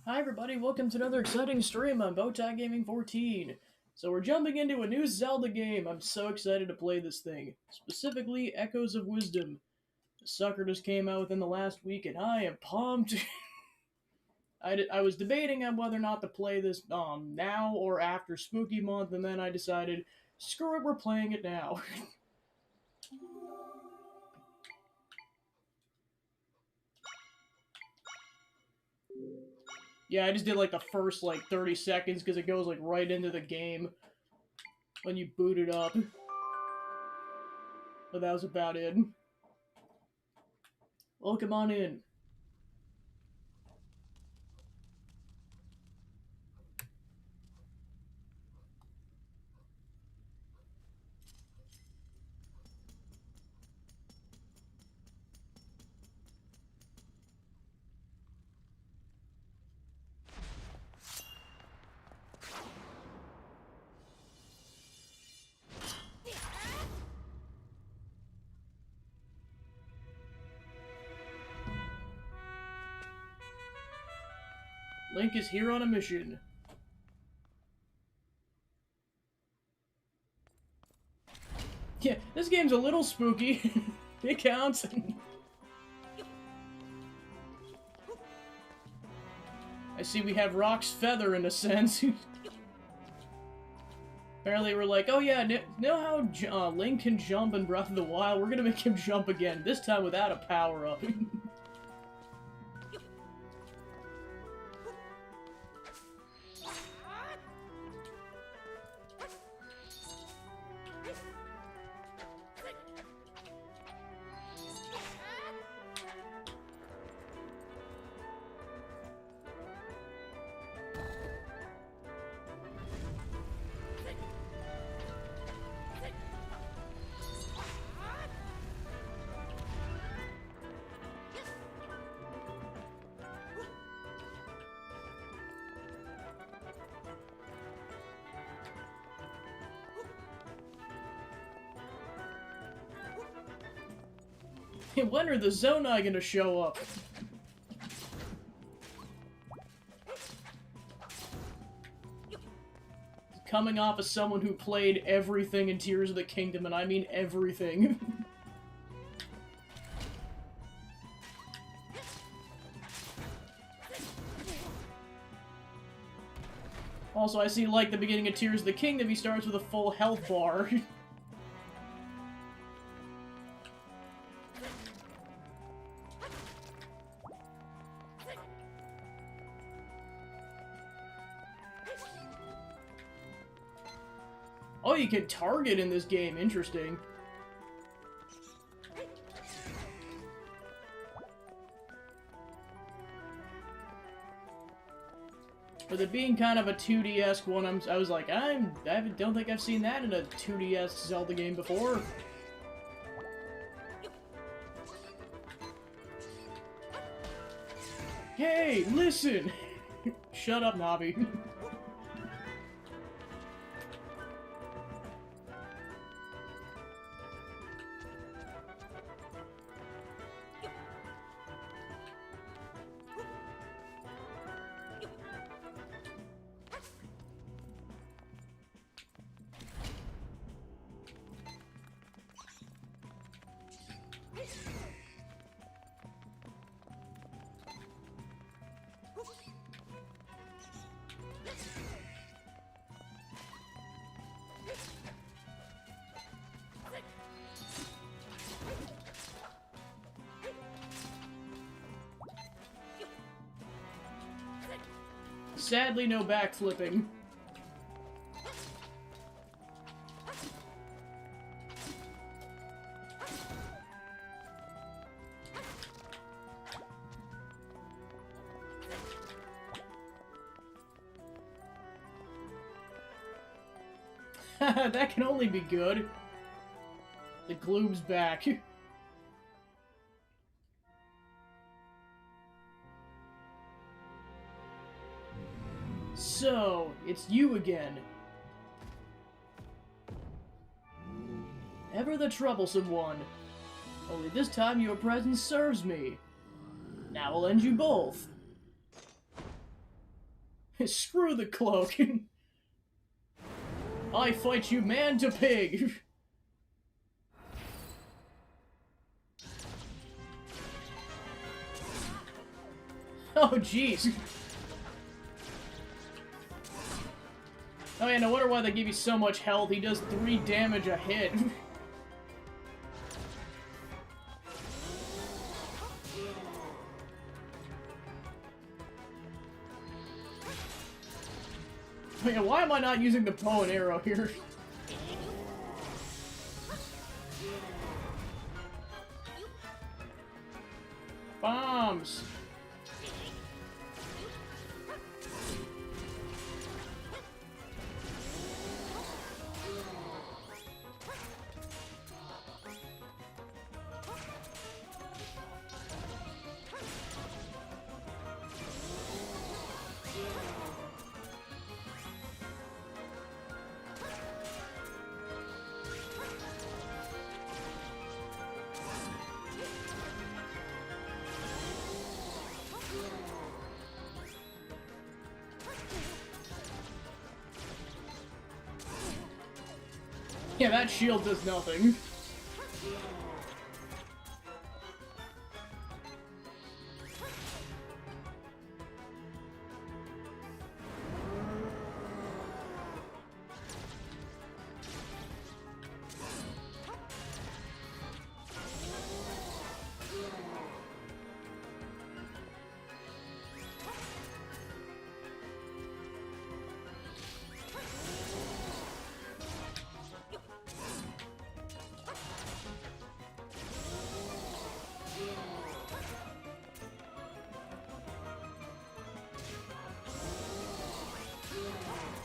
Hi everybody, welcome to another exciting stream on Bowtie Gaming 14. So we're jumping into a new Zelda game. I'm so excited to play this thing. Specifically, Echoes of Wisdom. The sucker just came out within the last week and I am pumped. I was debating on whether or not to play this now or after Spooky Month, and then I decided, screw it, we're playing it now. Yeah, I just did like the first 30 seconds because it goes right into the game when you boot it up. But that was about it. Welcome on in. Link is here on a mission. Yeah, this game's a little spooky. It counts. I see we have Rock's feather in a sense. Apparently we're like, oh yeah, know how Link can jump in Breath of the Wild? We're gonna make him jump again, this time without a power-up. When are the Zonai gonna show up? Coming off as someone who played everything in Tears of the Kingdom, and I mean everything. Also, I see, like the beginning of Tears of the Kingdom, he starts with a full health bar. Oh, you can target in this game. Interesting. With it being kind of a 2DS one, I was like, don't think I've seen that in a 2DS Zelda game before. Hey, listen! Shut up, Navi. Sadly, no backflipping. That can only be good. The gloom's back. So, it's you again. Ever the troublesome one. Only this time your presence serves me. Now I'll end you both. Screw the cloak. I fight you man to pig. Oh, jeez. Oh yeah, no wonder why they give you so much health. He does 3 damage a hit. Oh yeah, why am I not using the bow and arrow here? Bombs! Yeah, that shield does nothing.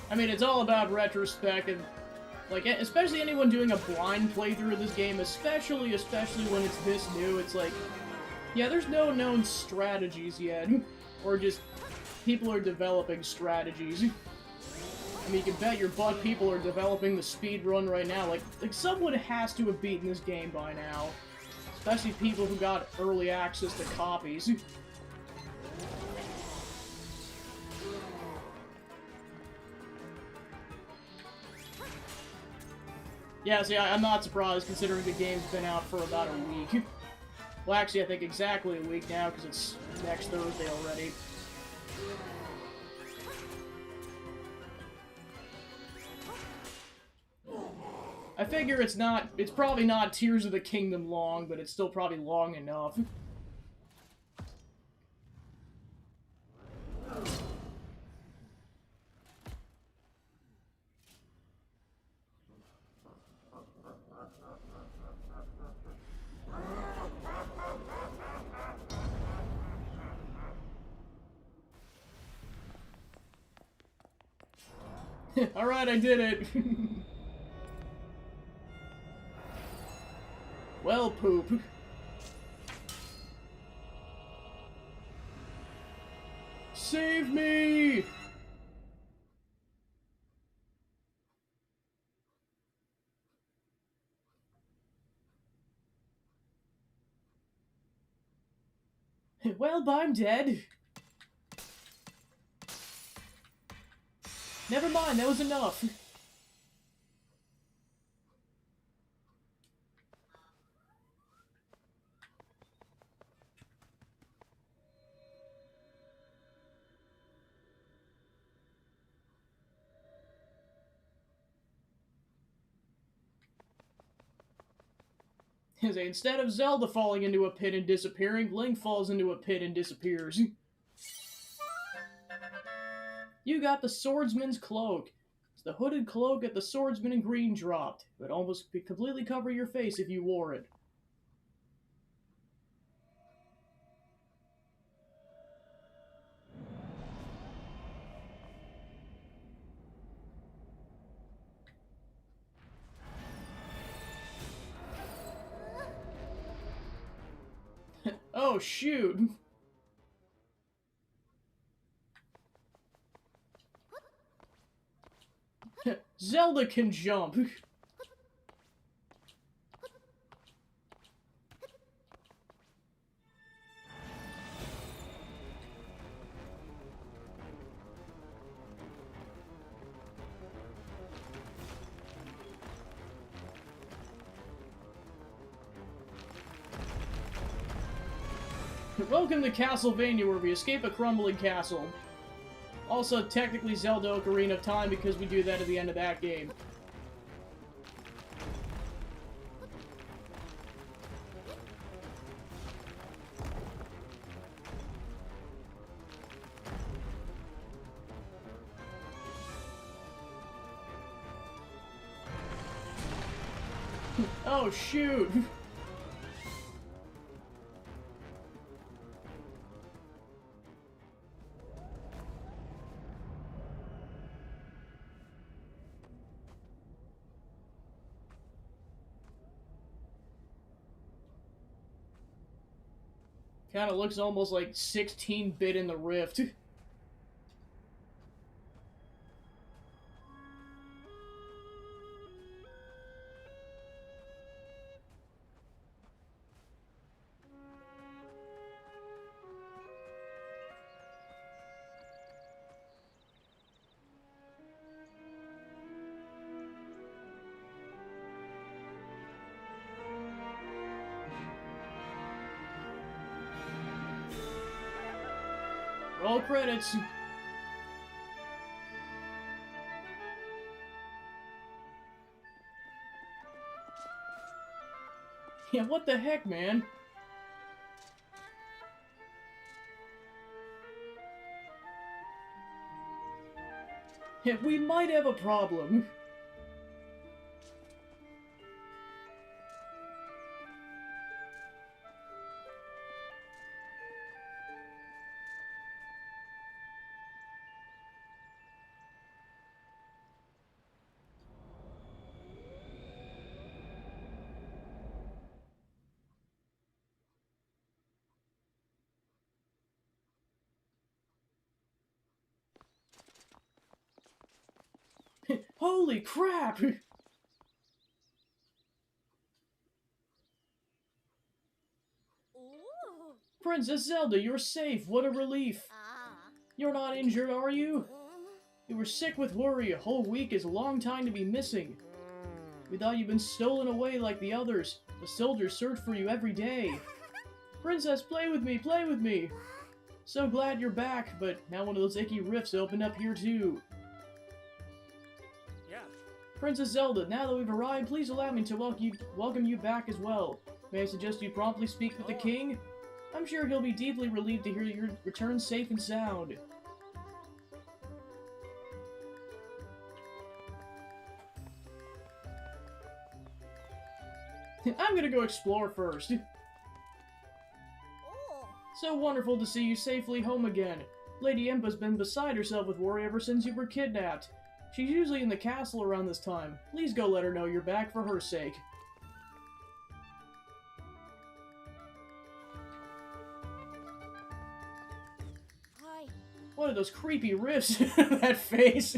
I mean, it's all about retrospect, and, like, especially anyone doing a blind playthrough of this game, especially when it's this new, it's like, yeah, there's no known strategies yet, or just people are developing strategies. I mean, you can bet your butt people are developing the speed run right now. Like someone has to have beaten this game by now, especially people who got early access to copies. Yeah, see, I'm not surprised, considering the game's been out for about a week. Well, actually, I think exactly a week now, because it's next Thursday already. I figure it's probably not Tears of the Kingdom long, but it's still probably long enough. Alright, I did it! Well, poop. Save me! Well, I'm dead. Never mind, that was enough. Instead of Zelda falling into a pit and disappearing, Link falls into a pit and disappears. You got the swordsman's cloak. It's the hooded cloak that the swordsman in green dropped. It would almost completely cover your face if you wore it. Oh, shoot. Zelda can jump. Welcome to Castlevania, where we escape a crumbling castle. Also, technically Zelda Ocarina of Time, because we do that at the end of that game. Oh, shoot! Kinda looks almost like 16-bit in the Rift. Roll credits. Yeah, what the heck, man? Yeah, we might have a problem. Holy crap! Princess Zelda, you're safe. What a relief. You're not injured, are you? You were sick with worry. A whole week is a long time to be missing. We thought you'd been stolen away like the others. The soldiers search for you every day. Princess, play with me, play with me. So glad you're back, but now one of those icky rifts opened up here too. Yeah. Princess Zelda, now that we've arrived, please allow me to welcome you back as well. May I suggest you promptly speak with the king? I'm sure he'll be deeply relieved to hear your return safe and sound. I'm gonna go explore first. So wonderful to see you safely home again. Lady Impa's been beside herself with worry ever since you were kidnapped. She's usually in the castle around this time. Please go let her know you're back for her sake. Hi. What are those creepy rifts? That face!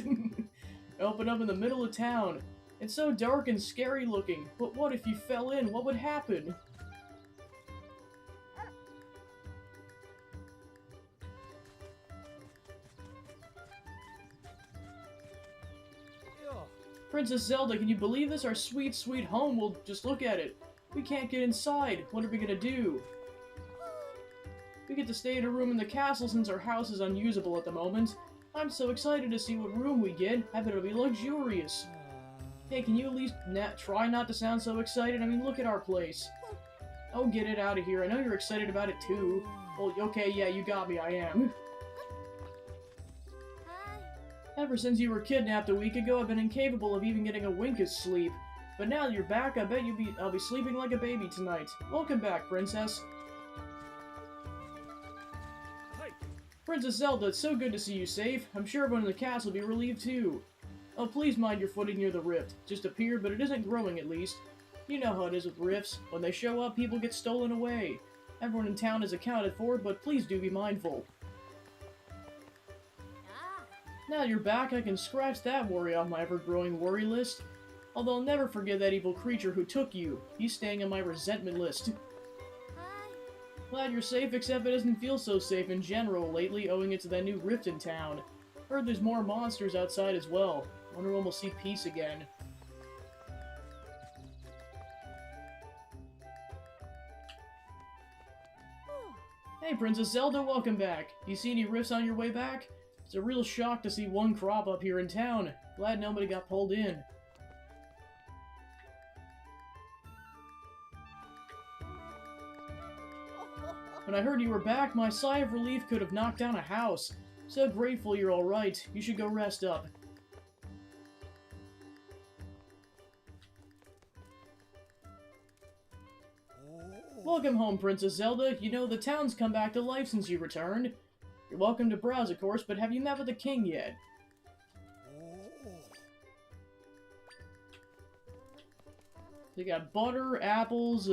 Open up in the middle of town. It's so dark and scary looking, but what if you fell in? What would happen? Princess Zelda, can you believe this? Our sweet, sweet home. Well, just look at it. We can't get inside. What are we gonna do? We get to stay in a room in the castle since our house is unusable at the moment. I'm so excited to see what room we get. I bet it'll be luxurious. Hey, can you at least try not to sound so excited? I mean, look at our place. Oh, get it out of here. I know you're excited about it too. Well, okay, yeah, you got me. I am. Ever since you were kidnapped a week ago, I've been incapable of even getting a wink of sleep. But now that you're back, I bet I'll be sleeping like a baby tonight. Welcome back, Princess. Hi. Princess Zelda, it's so good to see you safe. I'm sure everyone in the castle will be relieved too. Oh, please mind your footing near the rift. Just appeared, but it isn't growing at least. You know how it is with rifts. When they show up, people get stolen away. Everyone in town is accounted for, but please do be mindful. Now you're back, I can scratch that worry off my ever-growing worry list. Although I'll never forget that evil creature who took you. He's staying on my resentment list. Glad you're safe, except it doesn't feel so safe in general lately, owing it to that new rift in town. Heard there's more monsters outside as well. Wonder when we'll see peace again. Hey, Princess Zelda, welcome back. Do you see any rifts on your way back? It's a real shock to see one crop up here in town. Glad nobody got pulled in. When I heard you were back, my sigh of relief could have knocked down a house. So grateful you're alright. You should go rest up. Welcome home, Princess Zelda. You know, the town's come back to life since you returned. You're welcome to browse, of course, but have you met with the king yet? They got butter, apples,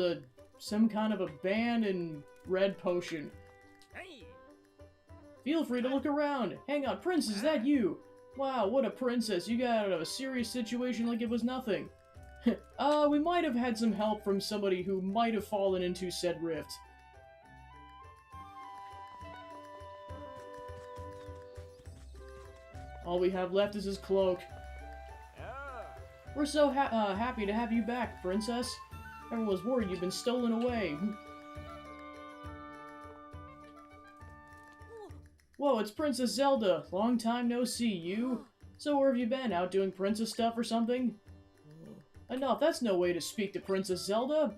some kind of a band, and red potion. Feel free to look around. Hang on, Prince, is that you? Wow, what a princess. You got out of a serious situation like it was nothing. We might have had some help from somebody who might have fallen into said rift. All we have left is his cloak. We're so happy to have you back, Princess. Everyone was worried you'd been stolen away. Whoa, it's Princess Zelda. Long time no see, you. So where have you been? Out doing princess stuff or something? Enough, that's no way to speak to Princess Zelda.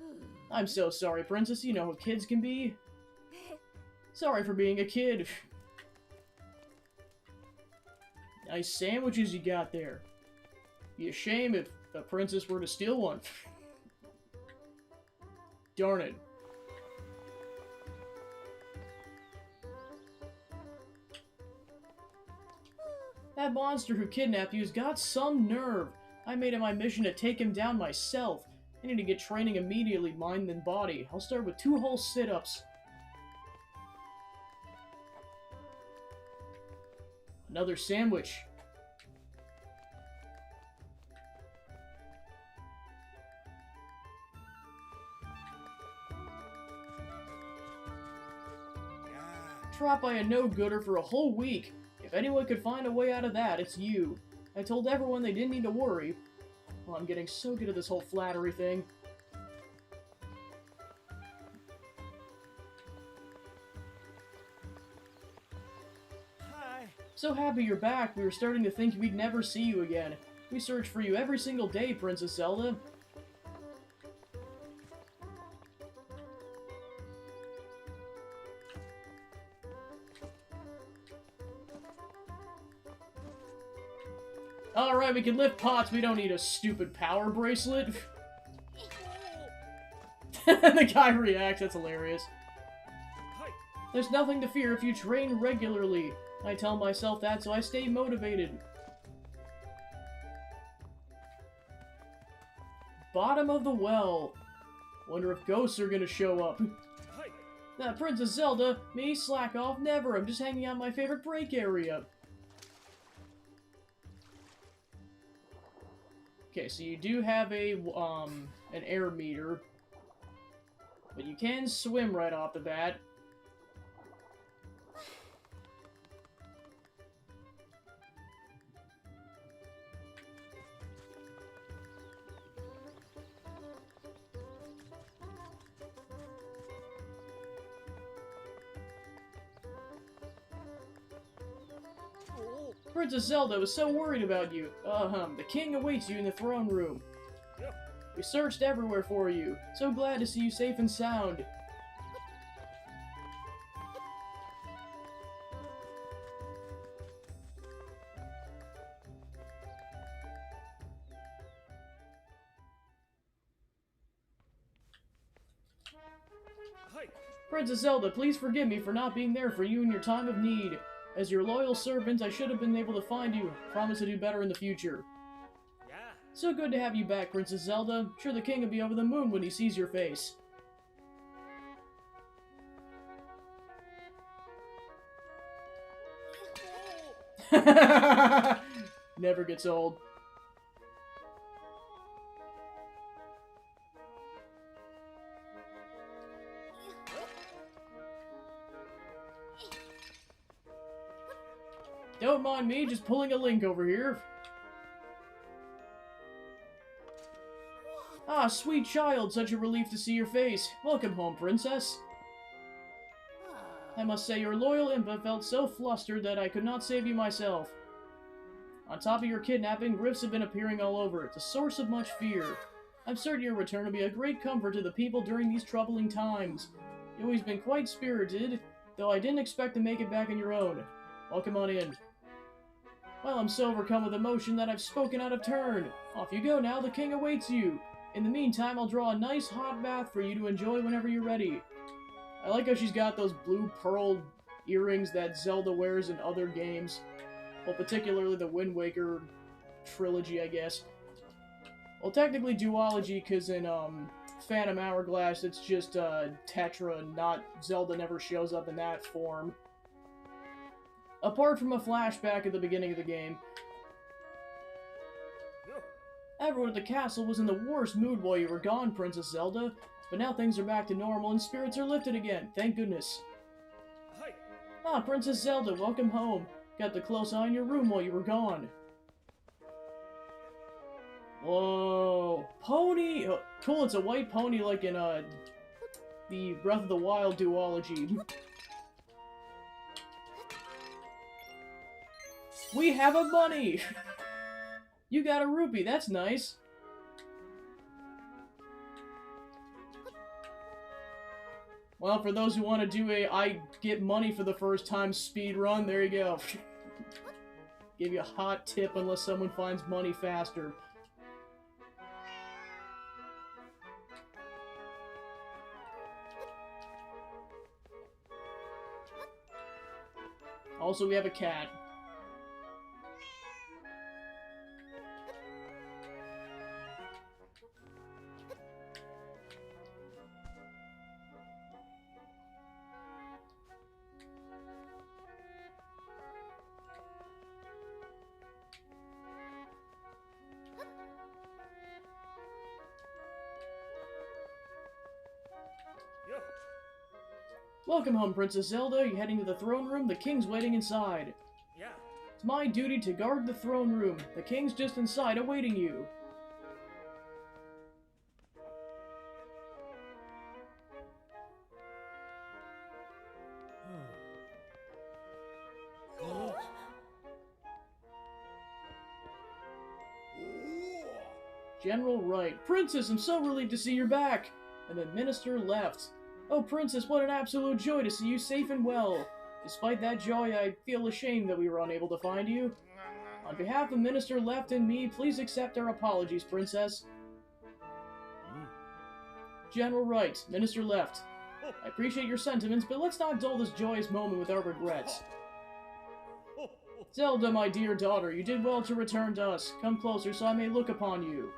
I'm so sorry, Princess. You know how kids can be. Sorry for being a kid. Nice sandwiches you got there. Be a shame if a princess were to steal one. Darn it. That monster who kidnapped you's got some nerve. I made it my mission to take him down myself. I need to get training immediately, mind and body. I'll start with 2 whole sit-ups. Another sandwich. Trapped by a no-gooder for a whole week. If anyone could find a way out of that, it's you. I told everyone they didn't need to worry. Well, I'm getting so good at this whole flattery thing. Hi. So happy you're back. We were starting to think we'd never see you again. We search for you every single day, Princess Zelda. Alright, we can lift pots, we don't need a stupid power bracelet. The guy reacts, that's hilarious. There's nothing to fear if you train regularly. I tell myself that so I stay motivated. Bottom of the well. Wonder if ghosts are gonna show up. Princess Zelda, me slack off, never. I'm just hanging out my favorite break area. Okay, so you do have an air meter, but you can swim right off the bat. Princess Zelda was so worried about you. The king awaits you in the throne room. We searched everywhere for you. So glad to see you safe and sound. Princess Zelda, please forgive me for not being there for you in your time of need. As your loyal servant, I should have been able to find you. Promise to do better in the future. Yeah. So good to have you back, Princess Zelda. Sure the king will be over the moon when he sees your face. Never gets old. Don't mind me, just pulling a link over here. Ah, sweet child, such a relief to see your face. Welcome home, princess. I must say your loyal Impa felt so flustered that I could not save you myself. On top of your kidnapping, rifts have been appearing all over. It's a source of much fear. I'm certain your return will be a great comfort to the people during these troubling times. You've always been quite spirited, though I didn't expect to make it back on your own. Welcome on in. Well, I'm so overcome with emotion that I've spoken out of turn. Off you go now, the king awaits you. In the meantime, I'll draw a nice hot bath for you to enjoy whenever you're ready. I like how she's got those blue pearl earrings that Zelda wears in other games. Well, particularly the Wind Waker trilogy, I guess. Well, technically duology, because in Phantom Hourglass, it's just Tetra, not Zelda never shows up in that form. Apart from a flashback at the beginning of the game, everyone at the castle was in the worst mood while you were gone, Princess Zelda, but now things are back to normal and spirits are lifted again, thank goodness. Ah, Princess Zelda, welcome home. Got the close eye on your room while you were gone. Whoa, pony! Oh, cool, it's a white pony like in the Breath of the Wild duology. We have a bunny! You got a rupee, that's nice. Well, for those who want to do a I get money for the first time speed run, there you go. Give you a hot tip unless someone finds money faster. Also, we have a cat. Welcome home, Princess Zelda. You heading to the throne room? The king's waiting inside. Yeah. It's my duty to guard the throne room. The king's just inside, awaiting you. General Wright. Princess, I'm so relieved to see you're back. And the minister left. Oh, Princess, what an absolute joy to see you safe and well. Despite that joy, I feel ashamed that we were unable to find you. On behalf of Minister Left and me, please accept our apologies, Princess. General Wright, Minister Left. I appreciate your sentiments, but let's not dull this joyous moment with our regrets. Zelda, my dear daughter, you did well to return to us. Come closer so I may look upon you.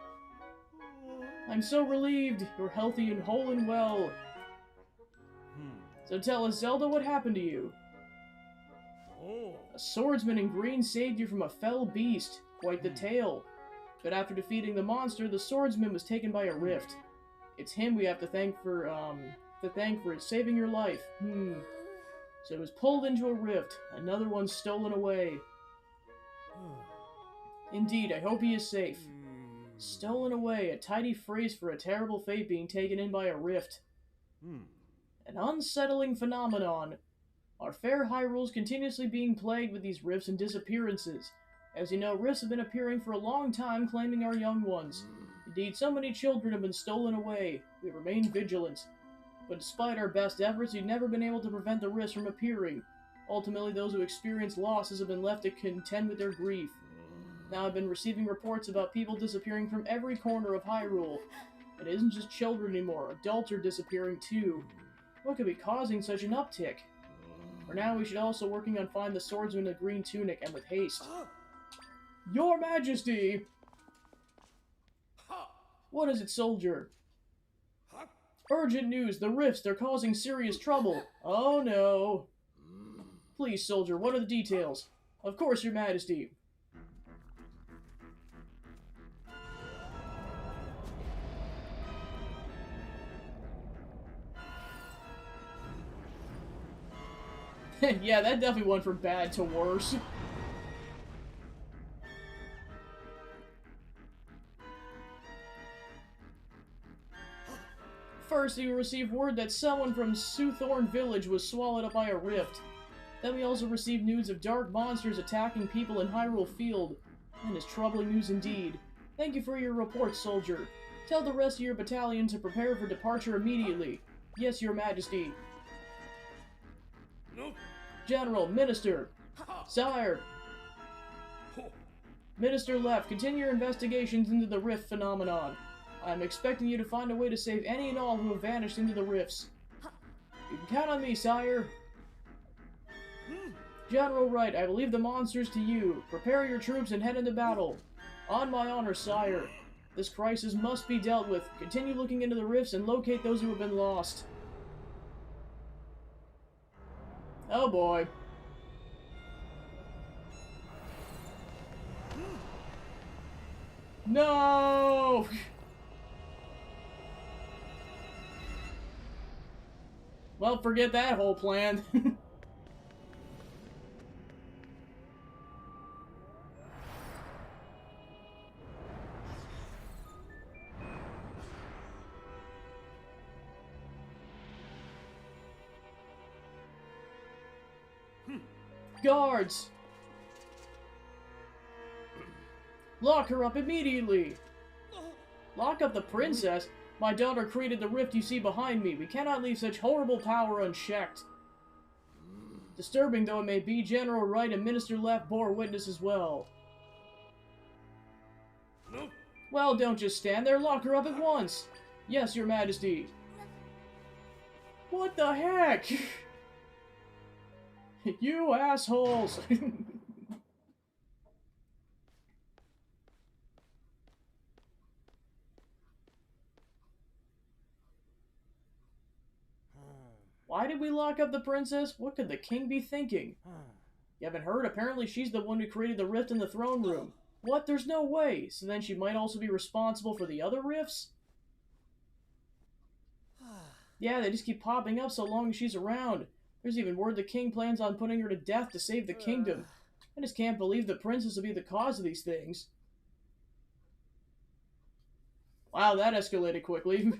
I'm so relieved. You're healthy and whole and well. So tell us, Zelda, what happened to you? A swordsman in green saved you from a fell beast. Quite the tale. But after defeating the monster, the swordsman was taken by a rift. It's him we have to thank for saving your life. So it was pulled into a rift. Another one stolen away. Indeed, I hope he is safe. Stolen away, a tidy phrase for a terrible fate being taken in by a rift. An unsettling phenomenon. Our fair Hyrule's continuously being plagued with these rifts and disappearances. As you know, rifts have been appearing for a long time, claiming our young ones. Indeed, so many children have been stolen away. We remain vigilant. But despite our best efforts, we've never been able to prevent the rifts from appearing. Ultimately, those who experience losses have been left to contend with their grief. Now I've been receiving reports about people disappearing from every corner of Hyrule. It isn't just children anymore, adults are disappearing too. What could be causing such an uptick? For now, we should also working on finding the swordsman in the green tunic, and with haste. Your Majesty! What is it, soldier? Urgent news, the rifts, they're causing serious trouble. Oh no. Please, soldier, what are the details? Of course, Your Majesty. Yeah, that definitely went from bad to worse. First, we received word that someone from Soothorn Village was swallowed up by a rift. Then we also received news of dark monsters attacking people in Hyrule Field. That is troubling news indeed. Thank you for your report, soldier. Tell the rest of your battalion to prepare for departure immediately. Yes, your majesty. No. General, Minister. Sire. Minister Left, continue your investigations into the rift phenomenon. I am expecting you to find a way to save any and all who have vanished into the rifts. You can count on me, sire. General Wright, I will leave the monsters to you. Prepare your troops and head into battle. On my honor, sire. This crisis must be dealt with. Continue looking into the rifts and locate those who have been lost. Oh boy. No! Well, forget that whole plan. Guards! Lock her up immediately! Lock up the princess? My daughter created the rift you see behind me. We cannot leave such horrible power unchecked. Disturbing though it may be, General Wright and Minister Left bore witness as well. No. Well, don't just stand there. Lock her up at once. Yes, your majesty. What the heck? You assholes! Why did we lock up the princess? What could the king be thinking? You haven't heard? Apparently she's the one who created the rift in the throne room. What? There's no way. So then she might also be responsible for the other rifts? Yeah, they just keep popping up so long as she's around. There's even word the king plans on putting her to death to save the kingdom. I just can't believe the princess will be the cause of these things. Wow, that escalated quickly.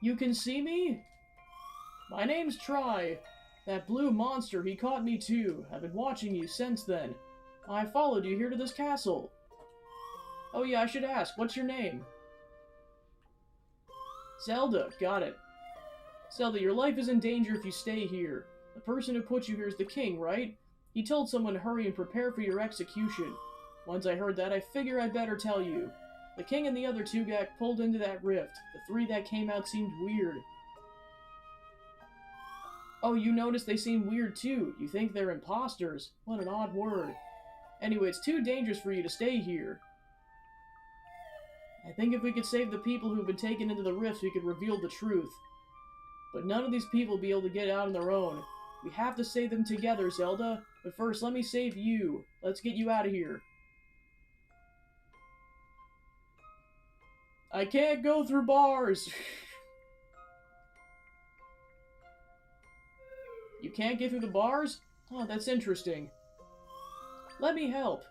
You can see me? My name's Try. That blue monster, he caught me too. I've been watching you since then. I followed you here to this castle. Oh yeah, I should ask, what's your name? Zelda, got it. Zelda, your life is in danger if you stay here. The person who put you here is the king, right? He told someone to hurry and prepare for your execution. Once I heard that, I figure I better tell you. The king and the other two got pulled into that rift. The three that came out seemed weird. Oh, you noticed they seem weird too. You think they're imposters. What an odd word. Anyway, it's too dangerous for you to stay here. I think if we could save the people who've been taken into the rifts, we could reveal the truth. But none of these people will be able to get out on their own. We have to save them together, Zelda. But first, let me save you. Let's get you out of here. I can't go through bars! You can't get through the bars? Oh, that's interesting. Let me help.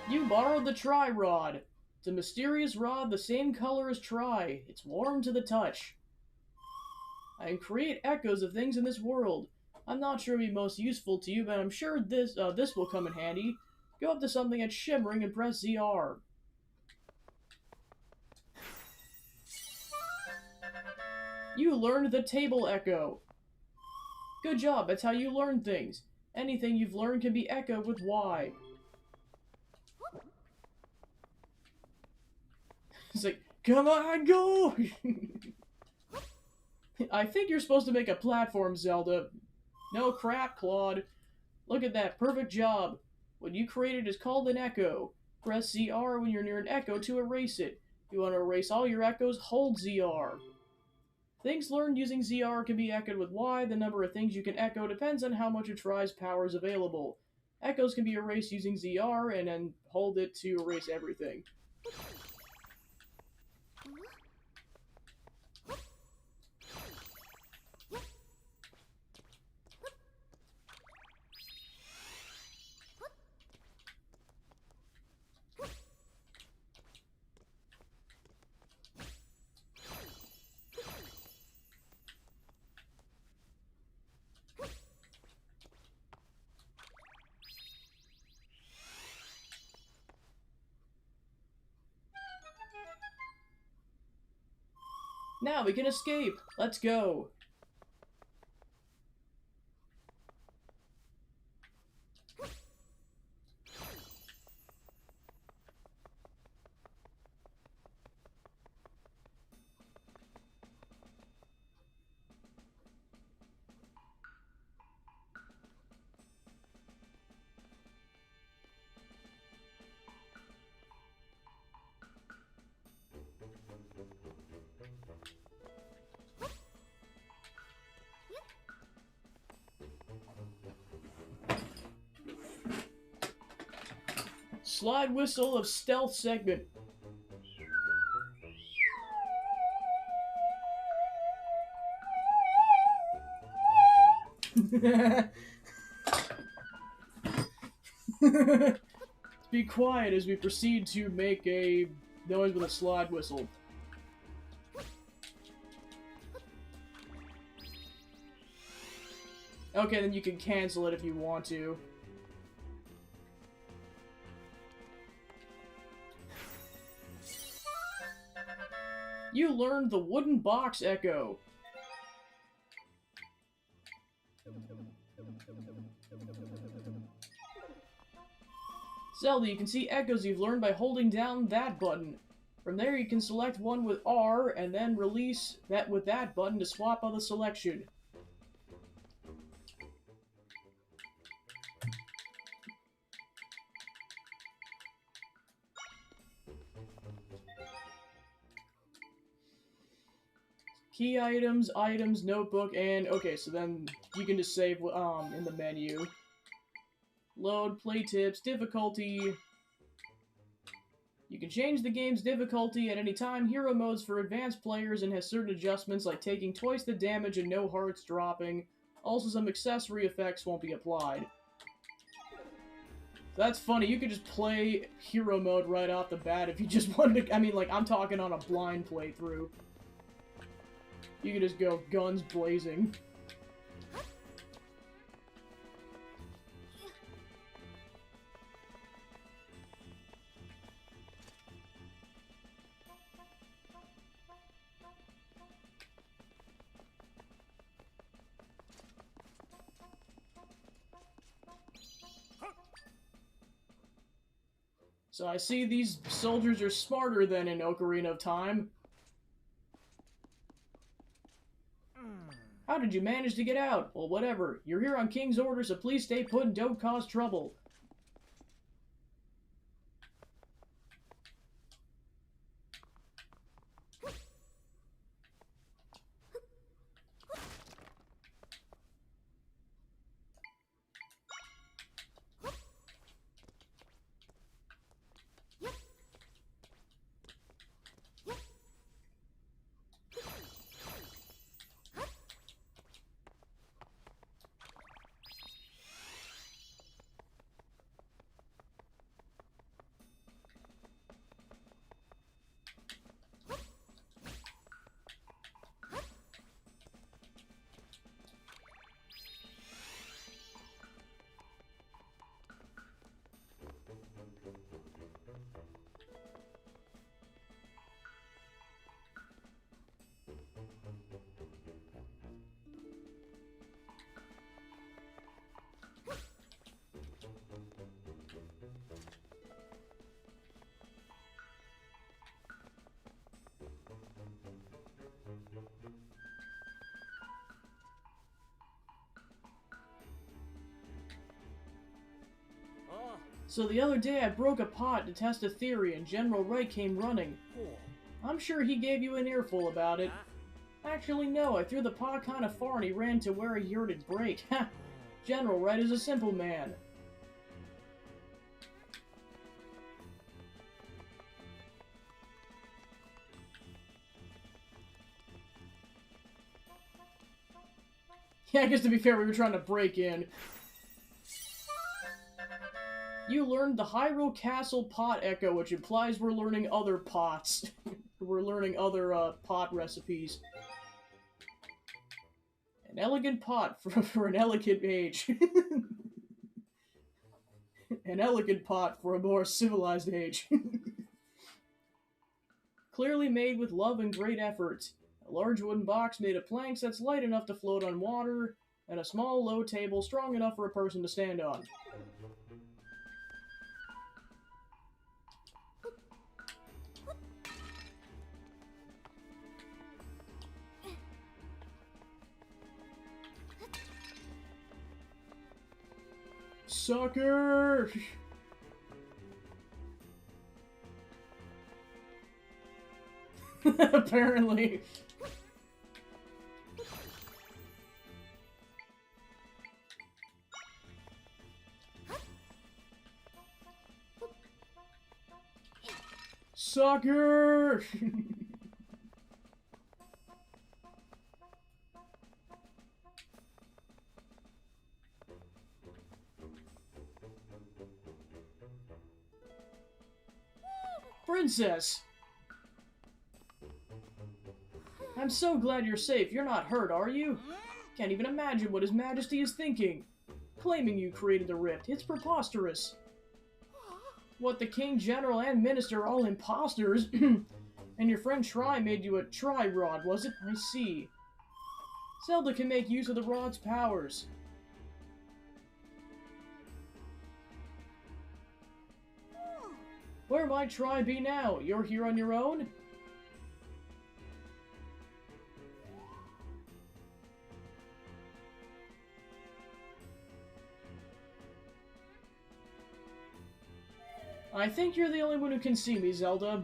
You borrowed the Tri-Rod. It's a mysterious rod the same color as Tri. It's warm to the touch. I can create echoes of things in this world. I'm not sure it'll be most useful to you, but I'm sure this will come in handy. Go up to something that's shimmering and press ZR. You learned the table echo. Good job, that's how you learn things. Anything you've learned can be echoed with Y. Come on, go! I think you're supposed to make a platform, Zelda. No crap, Claude. Look at that, perfect job. What you created is called an echo. Press ZR when you're near an echo to erase it. If you want to erase all your echoes, hold ZR. Things learned using ZR can be echoed with Y. The number of things you can echo depends on how much a try's power is available. Echoes can be erased using ZR, and then hold it to erase everything. Now we can escape! Let's go! Slide whistle of stealth segment. Be quiet as we proceed to make a noise with a slide whistle. Okay, then you can cancel it if you want to. You learned the wooden box echo. Zelda, you can see echoes you've learned by holding down that button. From there, you can select one with R, and then release that with that button to swap out the selection. Key items, notebook, and okay, so then you can just save in the menu. Load, play tips, difficulty. You can change the game's difficulty at any time. Hero mode's for advanced players and has certain adjustments like taking twice the damage and no hearts dropping. Also, some accessory effects won't be applied. That's funny, you could just play hero mode right off the bat if you just wanted to. I mean, like, I'm talking on a blind playthrough. You can just go guns blazing. So I see these soldiers are smarter than in Ocarina of Time. How did you manage to get out? Well, whatever. You're here on King's orders, so please stay put and don't cause trouble. So the other day I broke a pot to test a theory and General Wright came running. I'm sure he gave you an earful about it. Actually, no, I threw the pot kind of far and he ran to where he heard it break. Ha! General Wright is a simple man. Yeah, I guess to be fair, we were trying to break in. You learned the Hyrule Castle pot echo, which implies we're learning other pots. We're learning other, pot recipes. An elegant pot for an elegant age. An elegant pot for a more civilized age. Clearly made with love and great effort. A large wooden box made of planks that's light enough to float on water, and a small, low table strong enough for a person to stand on. Sucker! Apparently. Sucker! Princess! I'm so glad you're safe. You're not hurt, are you? Can't even imagine what His Majesty is thinking. Claiming you created the rift. It's preposterous. What, the King, General, and Minister are all imposters? And your friend Tri made you a Tri-Rod, was it? I see. Zelda can make use of the rod's powers. Where might Tri be now? You're here on your own? I think you're the only one who can see me, Zelda.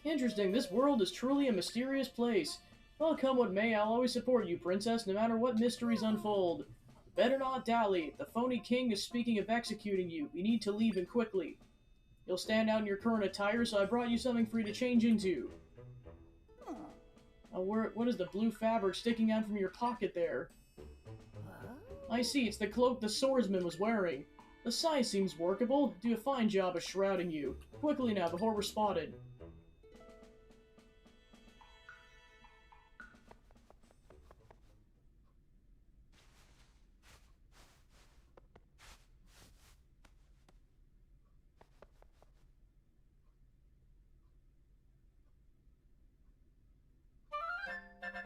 Interesting, this world is truly a mysterious place. Well, come what may, I'll always support you, Princess, no matter what mysteries unfold. Better not dally. The phony king is speaking of executing you. We need to leave and quickly. You'll stand out in your current attire, so I brought you something for you to change into. What is the blue fabric sticking out from your pocket there? I see, it's the cloak the swordsman was wearing. The size seems workable. Do a fine job of shrouding you. Quickly now, before we're spotted.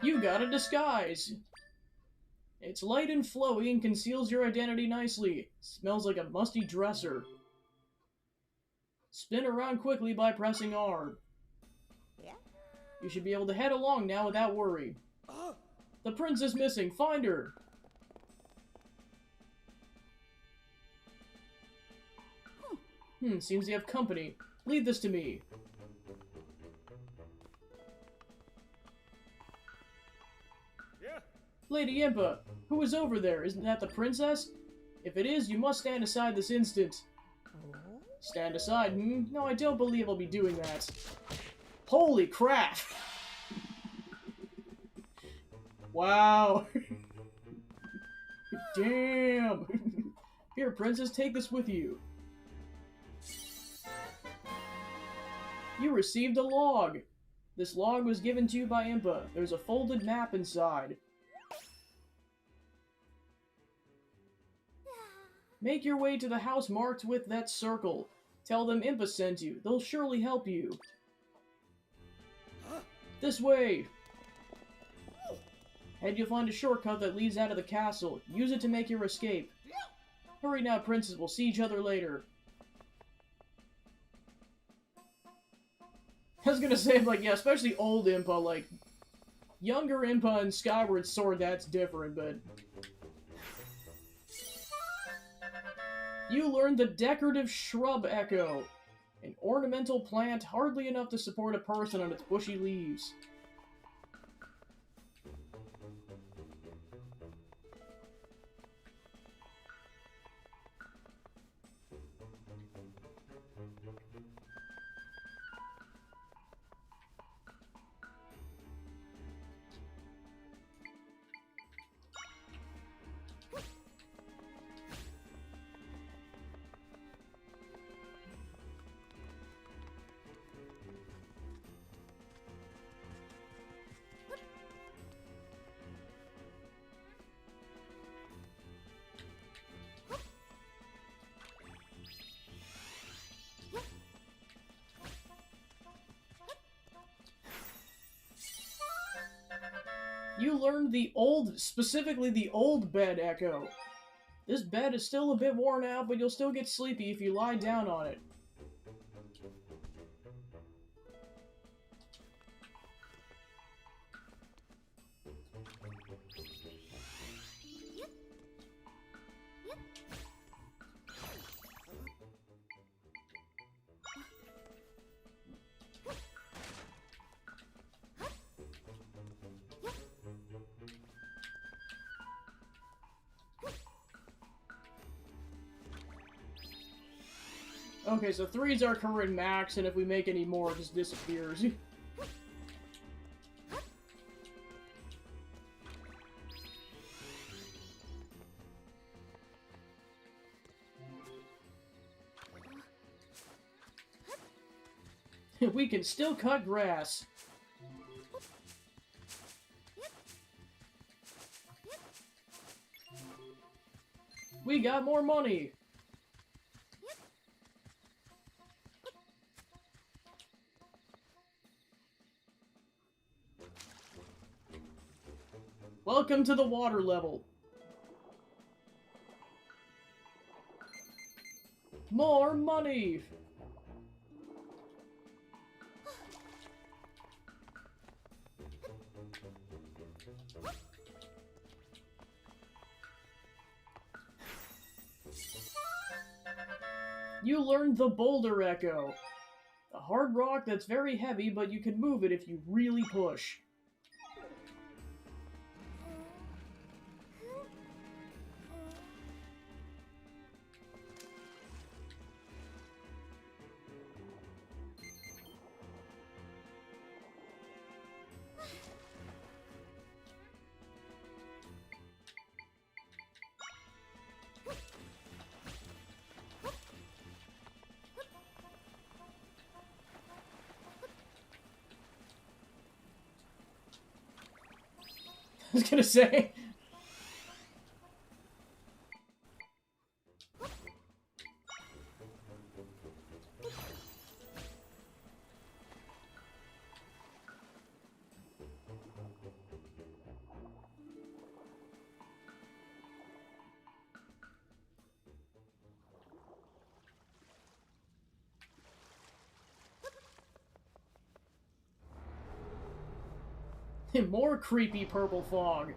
You got a disguise! It's light and flowy and conceals your identity nicely. Smells like a musty dresser. Spin around quickly by pressing R. Yeah? You should be able to head along now without worry. The prince is missing. Find her! Seems you have company. Leave this to me. Lady Impa, who is over there? Isn't that the princess? If it is, you must stand aside this instant. Stand aside, No, I don't believe I'll be doing that. Holy crap! Wow! Damn! Here, princess, take this with you. You received a log. This log was given to you by Impa. There's a folded map inside. Make your way to the house marked with that circle. Tell them Impa sent you. They'll surely help you. This way! And you'll find a shortcut that leads out of the castle. Use it to make your escape. Hurry now, princess. We'll see each other later. I was gonna say, like, yeah, especially old Impa, like, younger Impa and Skyward Sword, that's different, but... You learn the decorative shrub echo. An ornamental plant hardly enough to support a person on its bushy leaves. You learned specifically the old bed echo. This bed is still a bit worn out, but you'll still get sleepy if you lie down on it. Okay, so 3's our current max, and if we make any more, it just disappears. We can still cut grass. We got more money. Welcome to the water level. More money! You learned the boulder echo. A hard rock that's very heavy, but you can move it if you really push. I was gonna say. More creepy purple fog.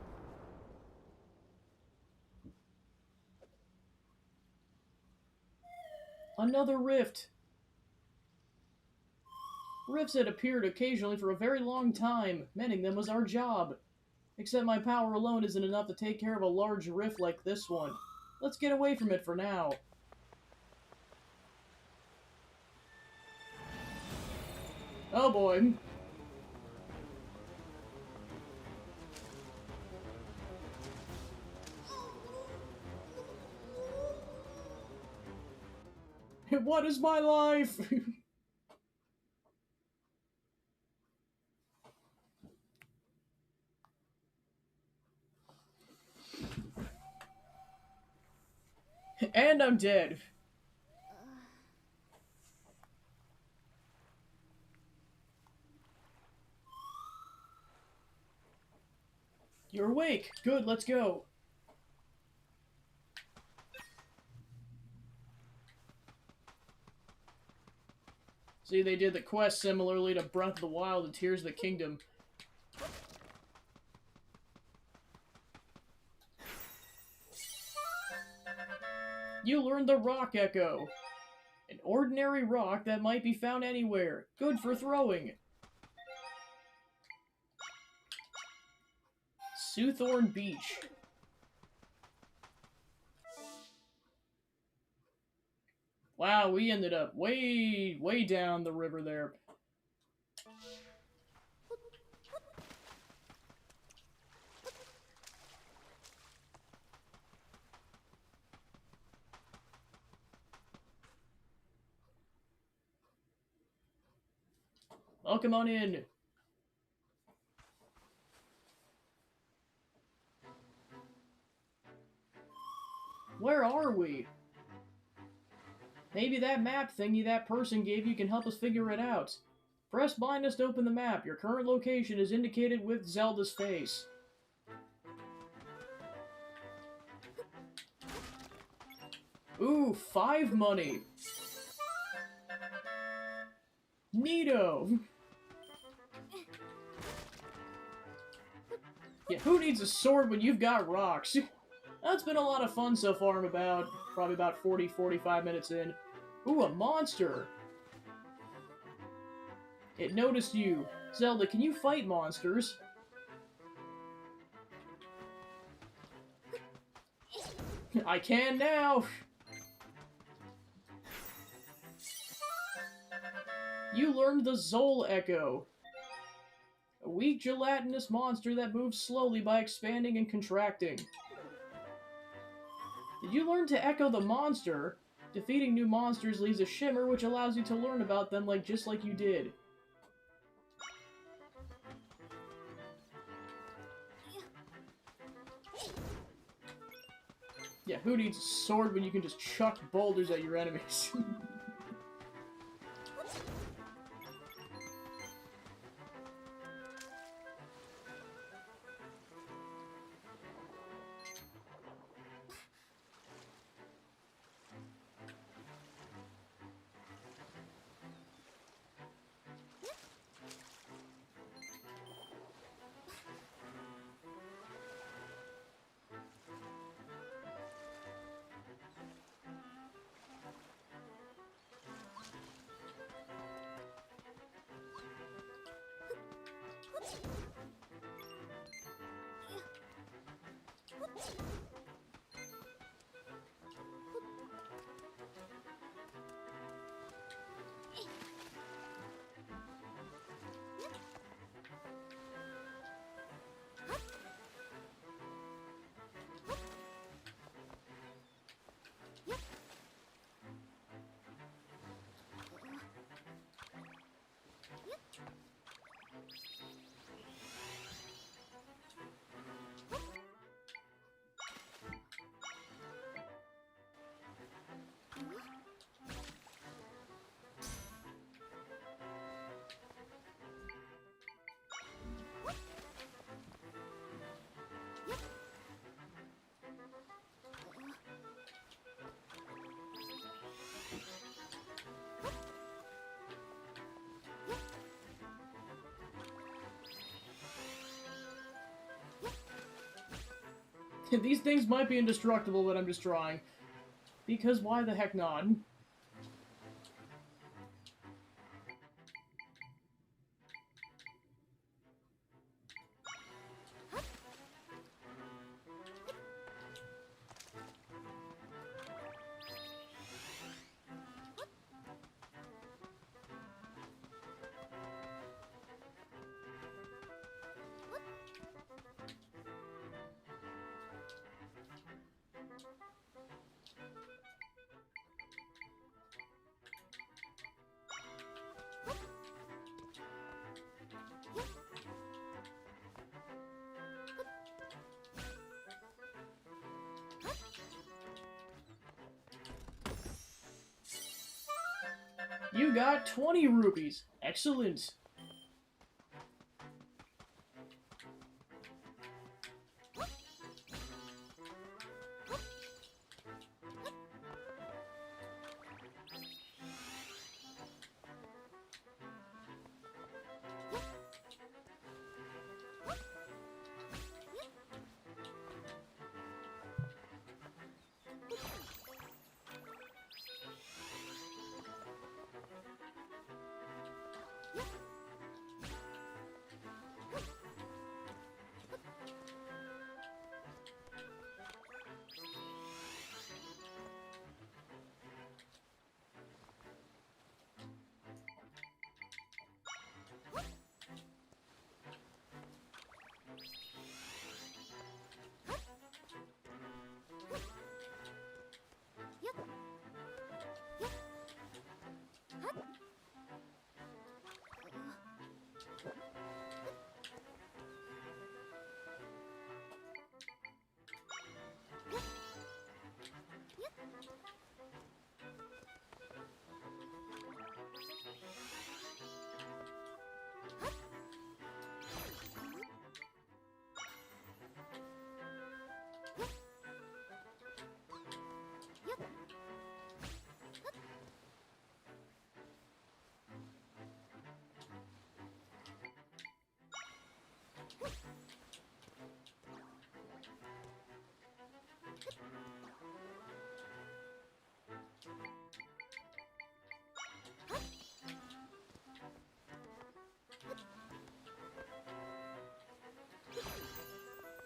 Another rift. Rifts had appeared occasionally for a very long time. Mending them was our job. Except my power alone isn't enough to take care of a large rift like this one. Let's get away from it for now. Oh boy. What is my life? And I'm dead. You're awake. Good, let's go. See, they did the quest similarly to Breath of the Wild and Tears of the Kingdom. You learned the Rock Echo. An ordinary rock that might be found anywhere. Good for throwing. Soothorn Beach. Wow, we ended up way down the river there. Welcome on in. Where are we? Maybe that map thingy that person gave you can help us figure it out. Press minus to open the map. Your current location is indicated with Zelda's face. Ooh, 5 money. Neato. Yeah, who needs a sword when you've got rocks? That's been a lot of fun so far. I'm probably about 45 minutes in. Ooh, a monster. It noticed you. Zelda, can you fight monsters? I can now! You learned the Zol Echo. A weak gelatinous monster that moves slowly by expanding and contracting. Did you learn to echo the monster? Defeating new monsters leaves a shimmer which allows you to learn about them just like you did. Yeah, who needs a sword when you can just chuck boulders at your enemies? These things might be indestructible, but I'm just trying. Because why the heck not? You got 20 rupees. Excellent.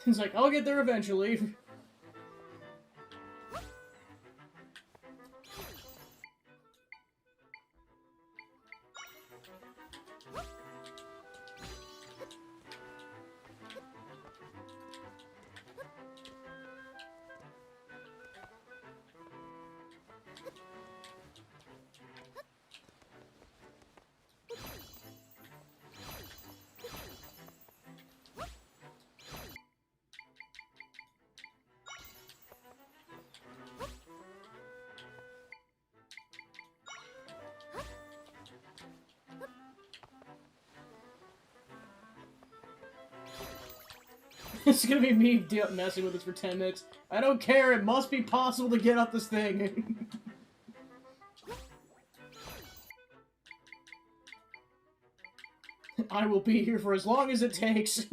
He's like, I'll get there eventually. It's gonna be me messing with this for 10 minutes. I don't care, it must be possible to get up this thing. I will be here for as long as it takes.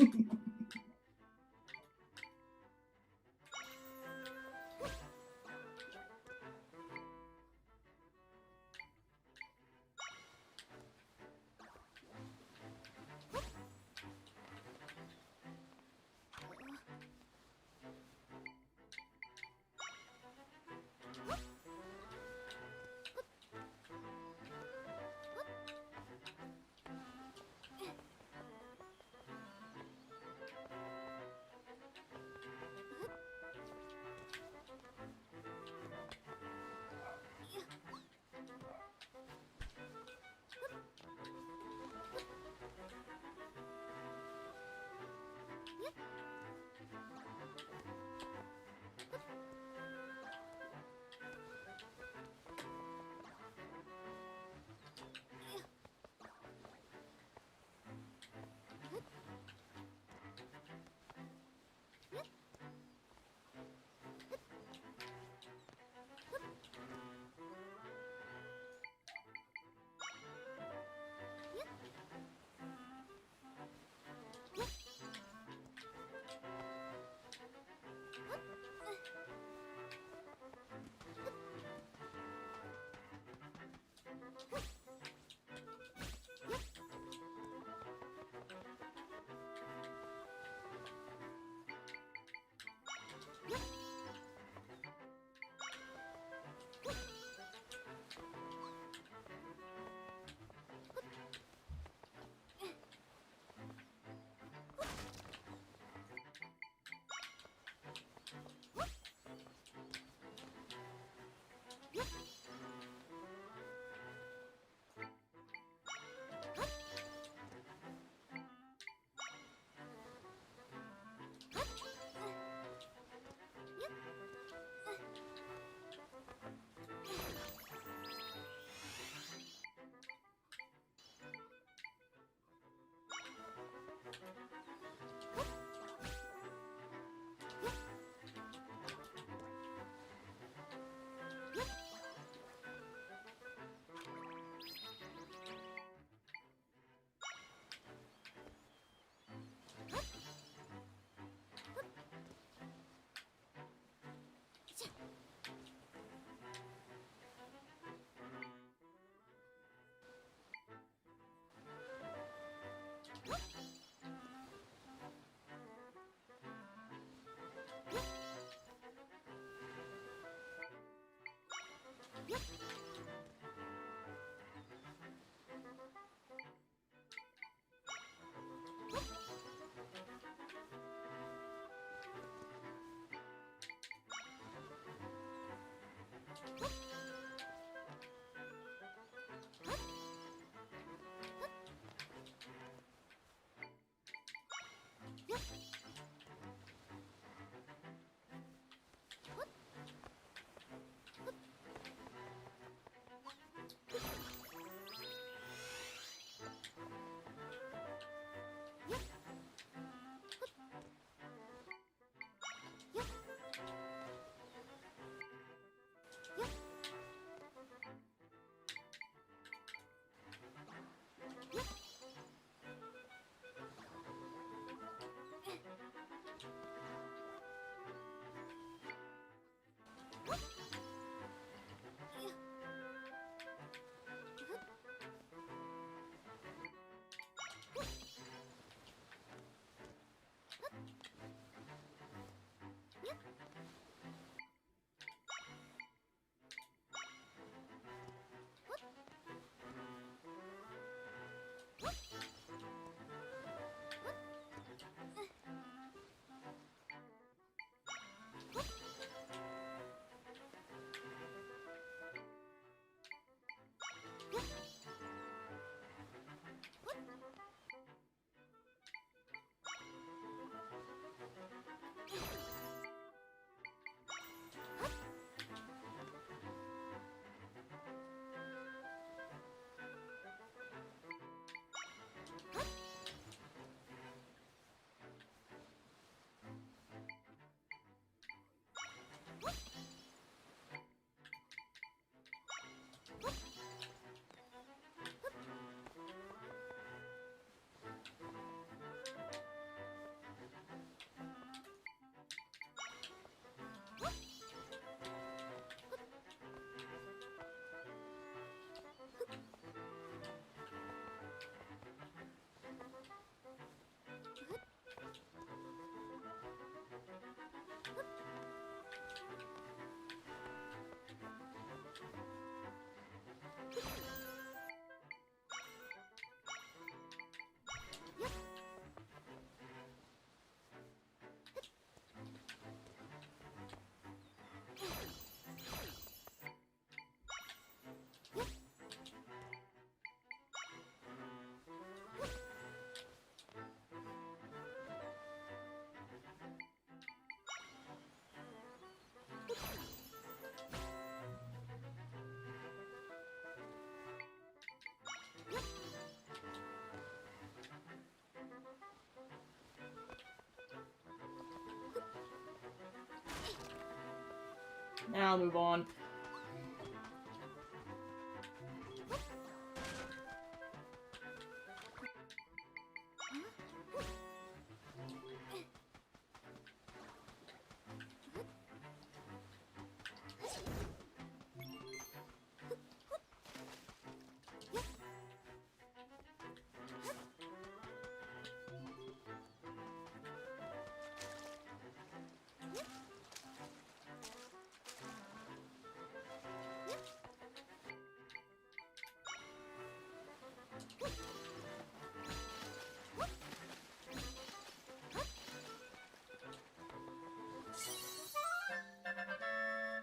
Now I'll move on.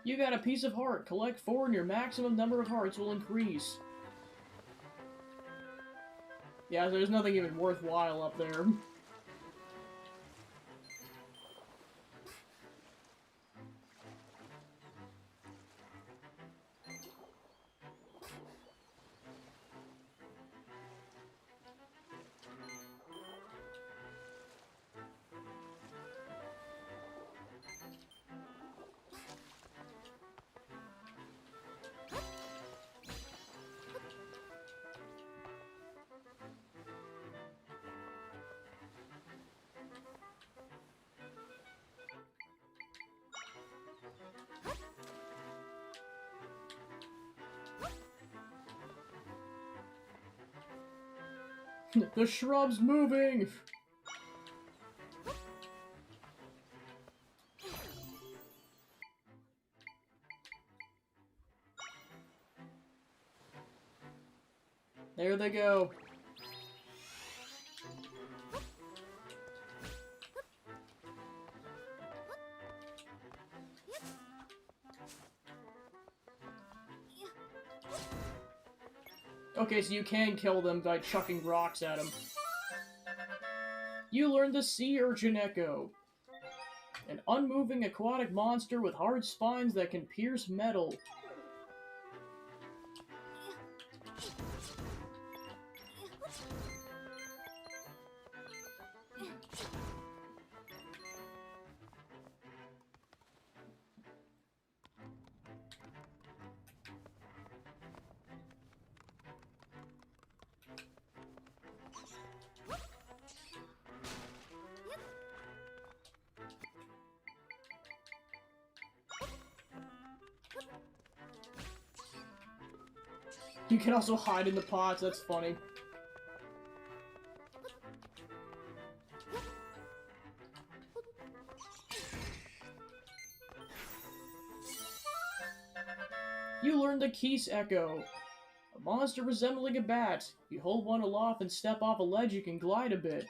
You got a piece of heart. Collect 4 and your maximum number of hearts will increase. Yeah, there's nothing even worthwhile up there. The shrub's moving! There they go. Okay, so you can kill them by chucking rocks at them. You learned the sea urchin echo. An unmoving aquatic monster with hard spines that can pierce metal. You can also hide in the pots, that's funny. You learned the Keese Echo. A monster resembling a bat. You hold one aloft and step off a ledge, you can glide a bit.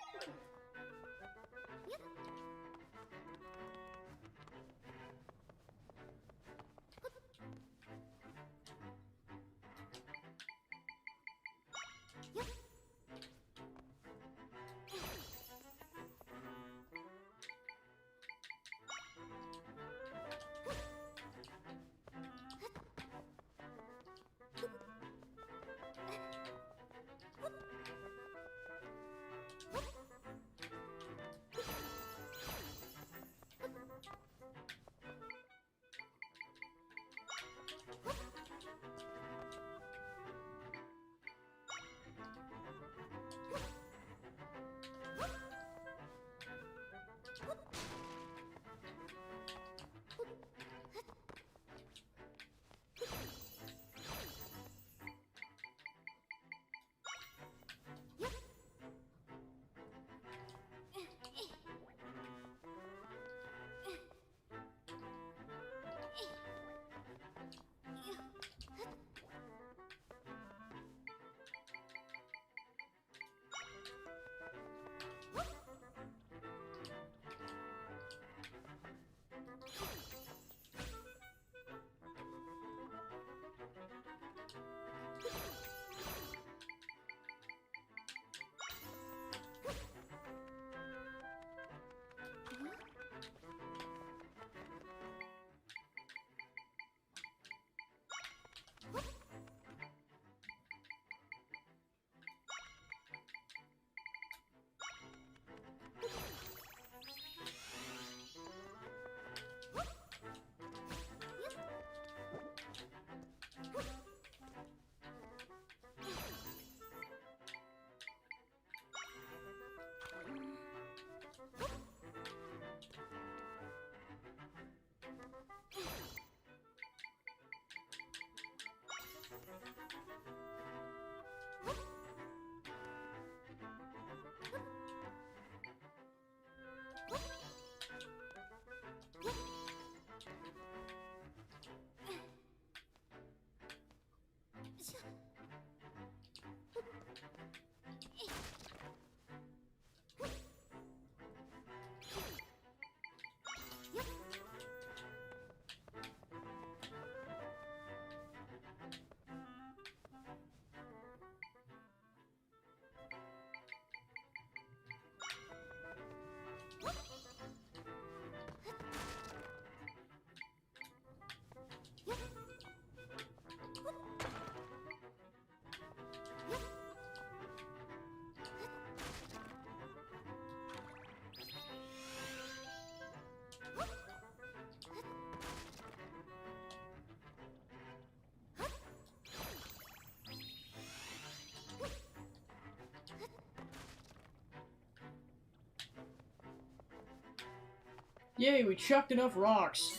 Yay, we chucked enough rocks.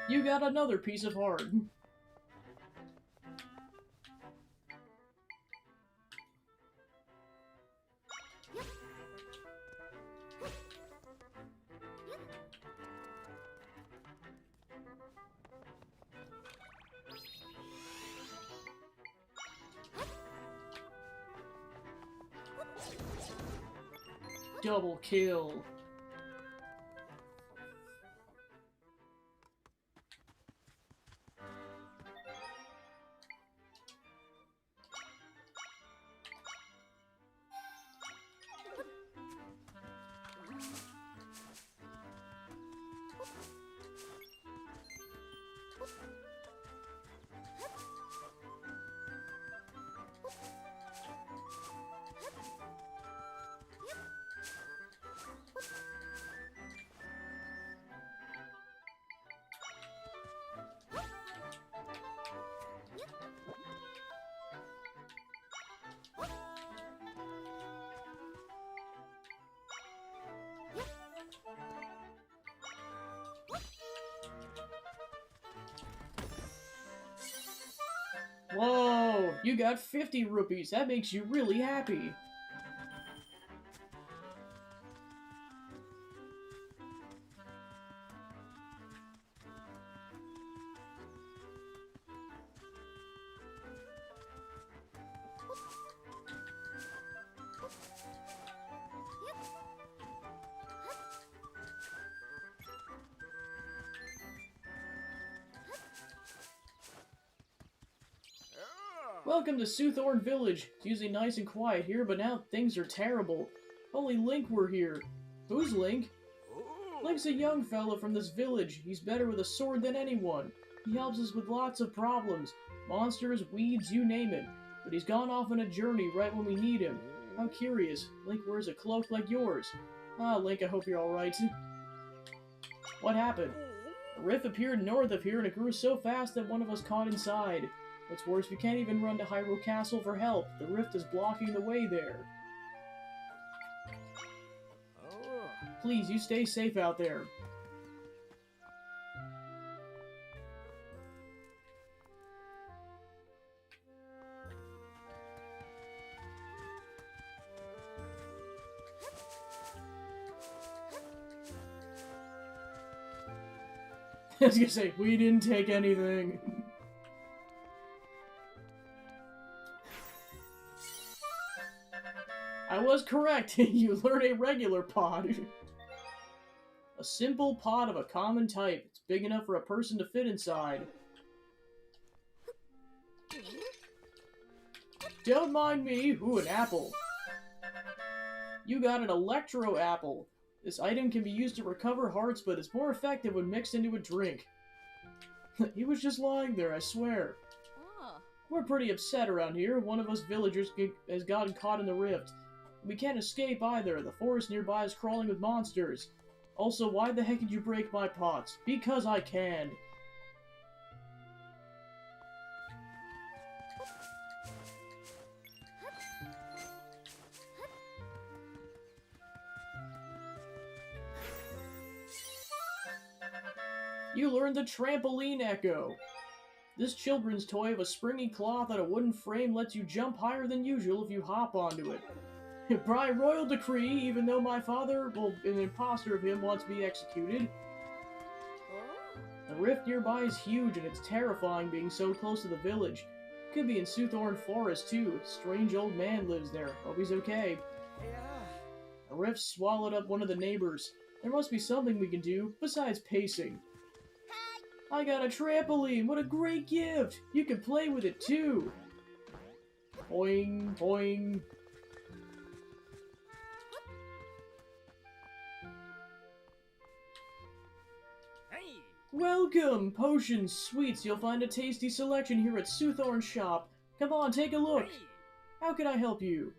You got another piece of heart. Double kill. Whoa, you got 50 rupees. That makes you really happy. Welcome to Soothorn Village. It's usually nice and quiet here, but now things are terrible. Only Link were here. Who's Link? Link's a young fellow from this village. He's better with a sword than anyone. He helps us with lots of problems. Monsters, weeds, you name it. But he's gone off on a journey right when we need him. How curious. Link wears a cloak like yours. Ah, Link, I hope you're alright. What happened? A rift appeared north of here and it grew so fast that one of us caught inside. What's worse, we can't even run to Hyrule Castle for help. The rift is blocking the way there. Please, you stay safe out there. I was gonna say, we didn't take anything. I was correct. You learn a regular pod. A simple pod of a common type. It's big enough for a person to fit inside. Don't mind me. Ooh, an apple. You got an electro apple. This item can be used to recover hearts, but it's more effective when mixed into a drink. He was just lying there, I swear. We're pretty upset around here. One of us villagers has gotten caught in the rift. We can't escape either. The forest nearby is crawling with monsters. Also, why the heck did you break my pots? Because I can. You learned the trampoline echo. This children's toy of a springy cloth on a wooden frame lets you jump higher than usual if you hop onto it. By royal decree, even though my father, well, an imposter of him, wants to be executed. The rift nearby is huge and it's terrifying being so close to the village. Could be in Soothorn Forest too. Strange old man lives there. Hope he's okay. The rift swallowed up one of the neighbors. There must be something we can do besides pacing. I got a trampoline! What a great gift! You can play with it too! Boing, boing. Welcome! Potions, sweets, you'll find a tasty selection here at Soothorn's shop. Come on, take a look! How can I help you?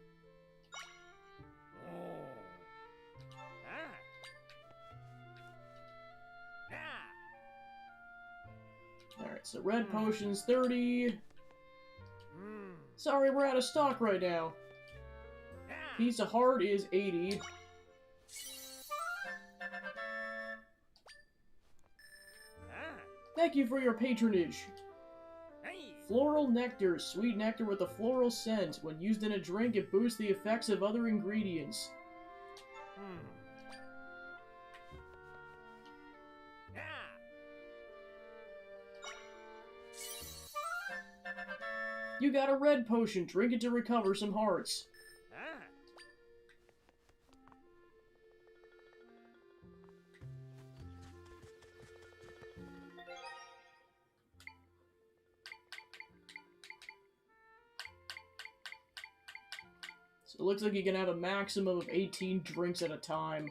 Alright, so red potions, 30. Sorry, we're out of stock right now. Piece of heart is 80. Thank you for your patronage. Floral nectar. Sweet nectar with a floral scent. When used in a drink, it boosts the effects of other ingredients. You got a red potion. Drink it to recover some hearts. So it looks like you can have a maximum of 18 drinks at a time.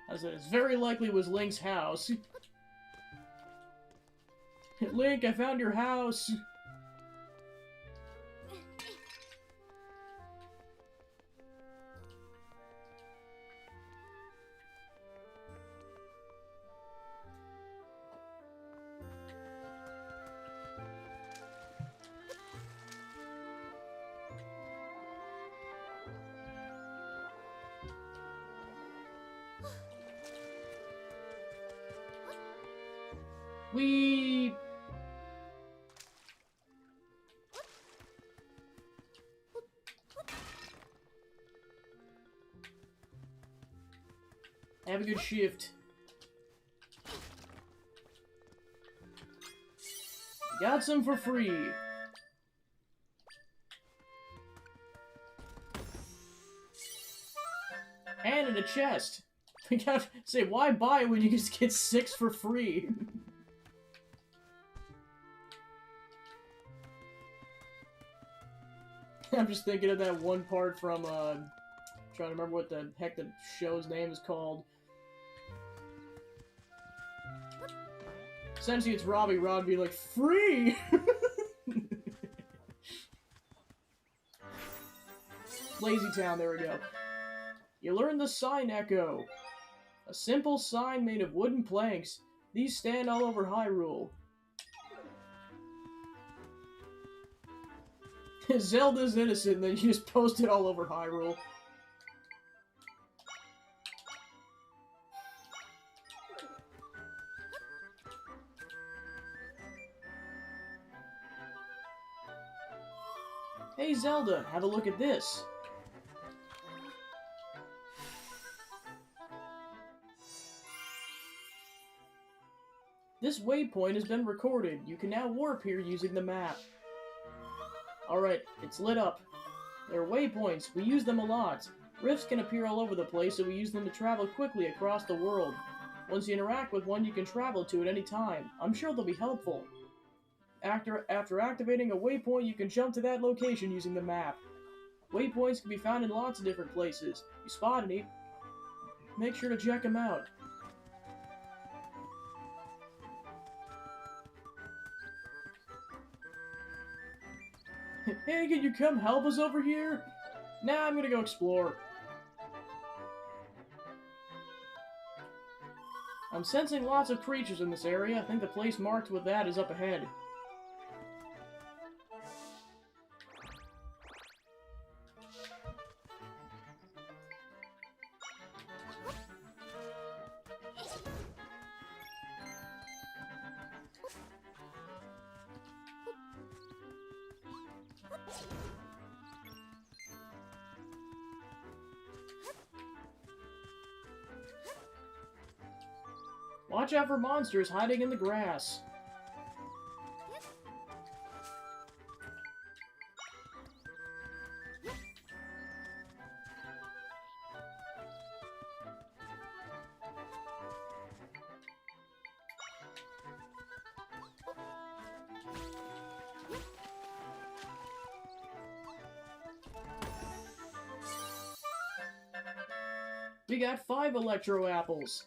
As it's very likely was Link's house. Link, I found your house! We... Have a good shift. Got some for free. And in a chest. I gotta say, why buy it when you just get 6 for free? I'm just thinking of that one part from, trying to remember what the heck the show's name is called. Essentially, it's Robbie being like, free! Lazy Town, there we go. You learn the sign echo. A simple sign made of wooden planks. These stand all over Hyrule. Zelda's innocent, and then you just post it all over Hyrule. Hey Zelda, have a look at this. This waypoint has been recorded. You can now warp here using the map. Alright, it's lit up. They're waypoints. We use them a lot. Rifts can appear all over the place, so we use them to travel quickly across the world. Once you interact with one, you can travel to at any time. I'm sure they'll be helpful. After activating a waypoint, you can jump to that location using the map. Waypoints can be found in lots of different places. If you spot any, make sure to check them out. Hey, can you come help us over here? Nah, I'm gonna go explore. I'm sensing lots of creatures in this area. I think the place marked with that is up ahead. Watch out for monsters hiding in the grass. We got 5 Electro Apples.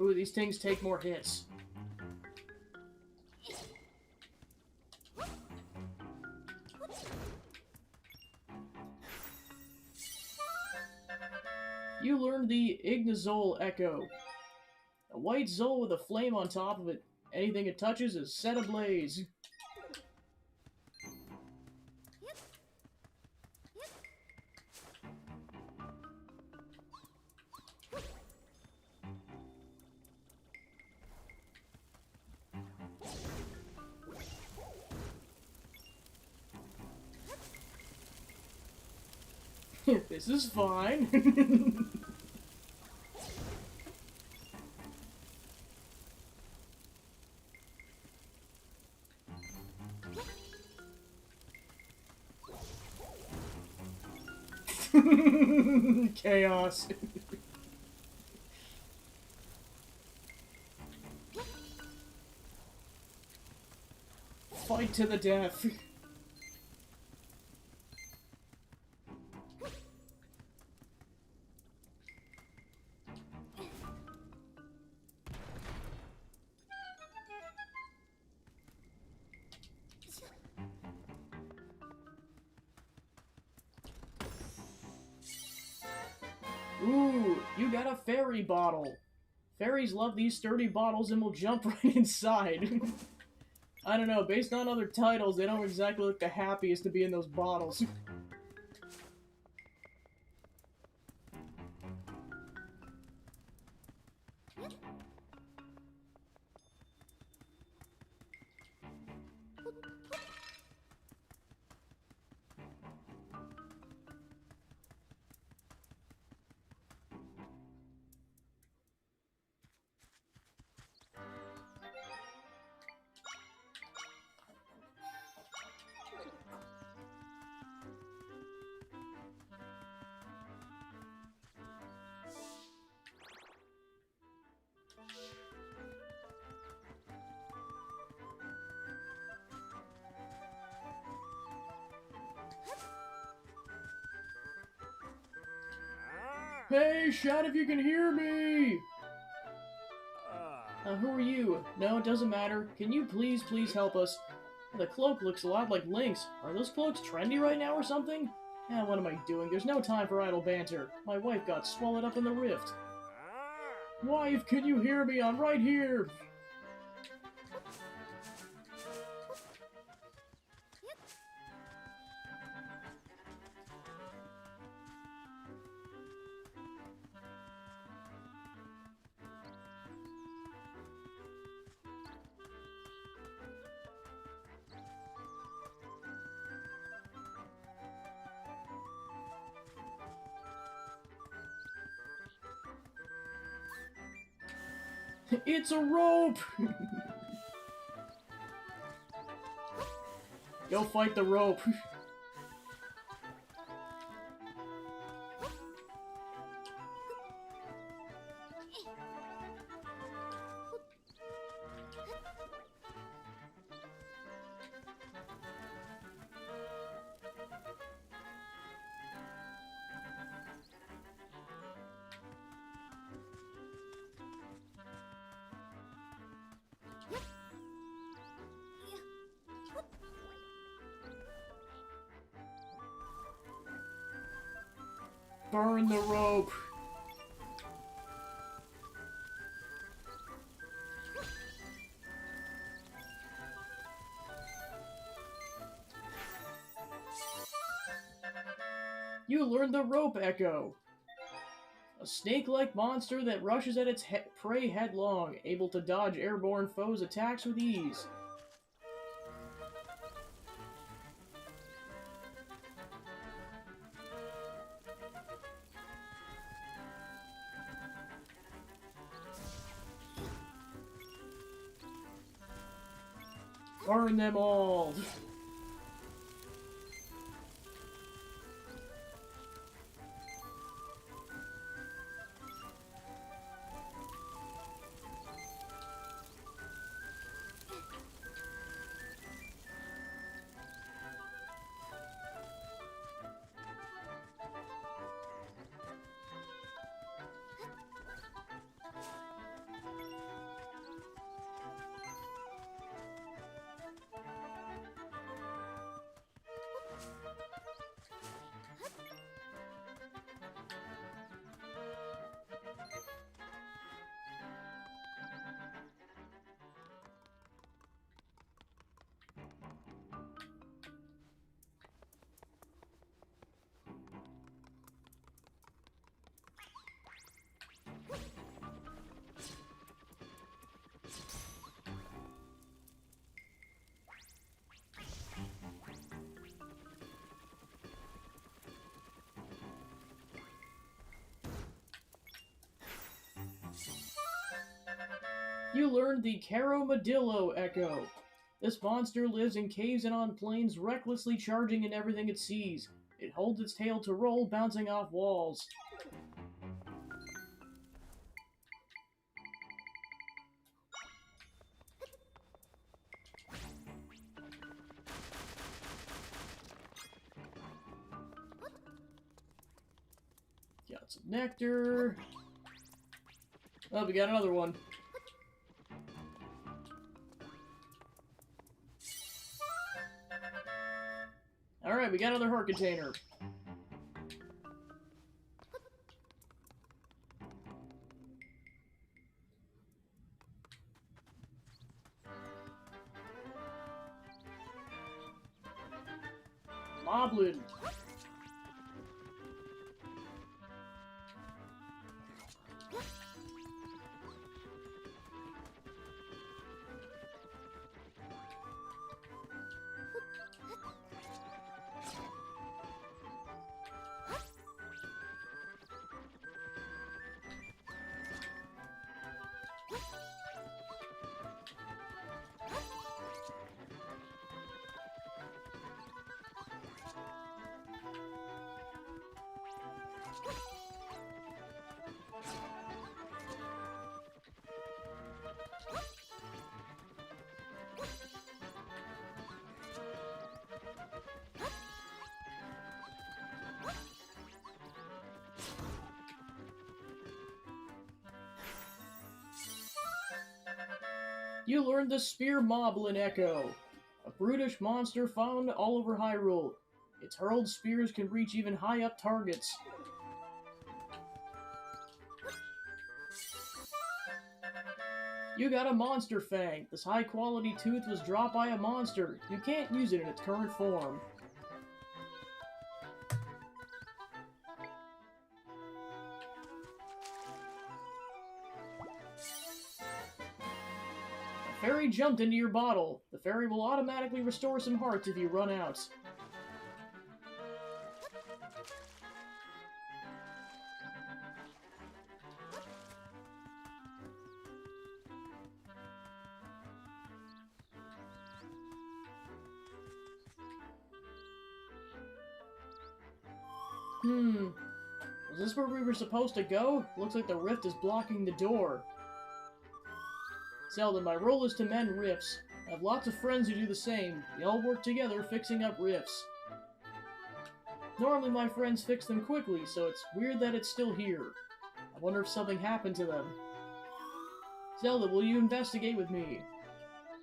Ooh, these things take more hits. You learned the Ignazole Echo. A white Zole with a flame on top of it. Anything it touches is set ablaze. This is fine. Chaos. Fight to the death. Ooh, you got a fairy bottle. Fairies love these sturdy bottles and will jump right inside. I don't know, based on other titles, they don't exactly look the happiest to be in those bottles. Hey, shout if you can hear me! Who are you? No, it doesn't matter. Can you please help us? The cloak looks a lot like Link's. Are those cloaks trendy right now or something? What am I doing? There's no time for idle banter. My wife got swallowed up in the rift. Wife, can you hear me? I'm right here! It's a rope! Go fight the rope. Burn the rope! You learned the rope echo! A snake-like monster that rushes at its prey headlong, able to dodge airborne foes' attacks with ease. Burn them all! You learned the Caramadillo Echo. This monster lives in caves and on plains, recklessly charging in everything it sees. It holds its tail to roll, bouncing off walls. Got some nectar. Oh, we got another one. Alright, we got another heart container. Moblin. You learned the Spear Moblin Echo, a brutish monster found all over Hyrule. Its hurled spears can reach even high up targets. You got a Monster Fang. This high-quality tooth was dropped by a monster. You can't use it in its current form. A fairy jumped into your bottle. The fairy will automatically restore some hearts if you run out. Was this where we were supposed to go? Looks like the rift is blocking the door. Zelda, my role is to mend rifts. I have lots of friends who do the same. We all work together fixing up rifts. Normally my friends fix them quickly, so it's weird that it's still here. I wonder if something happened to them. Zelda, will you investigate with me?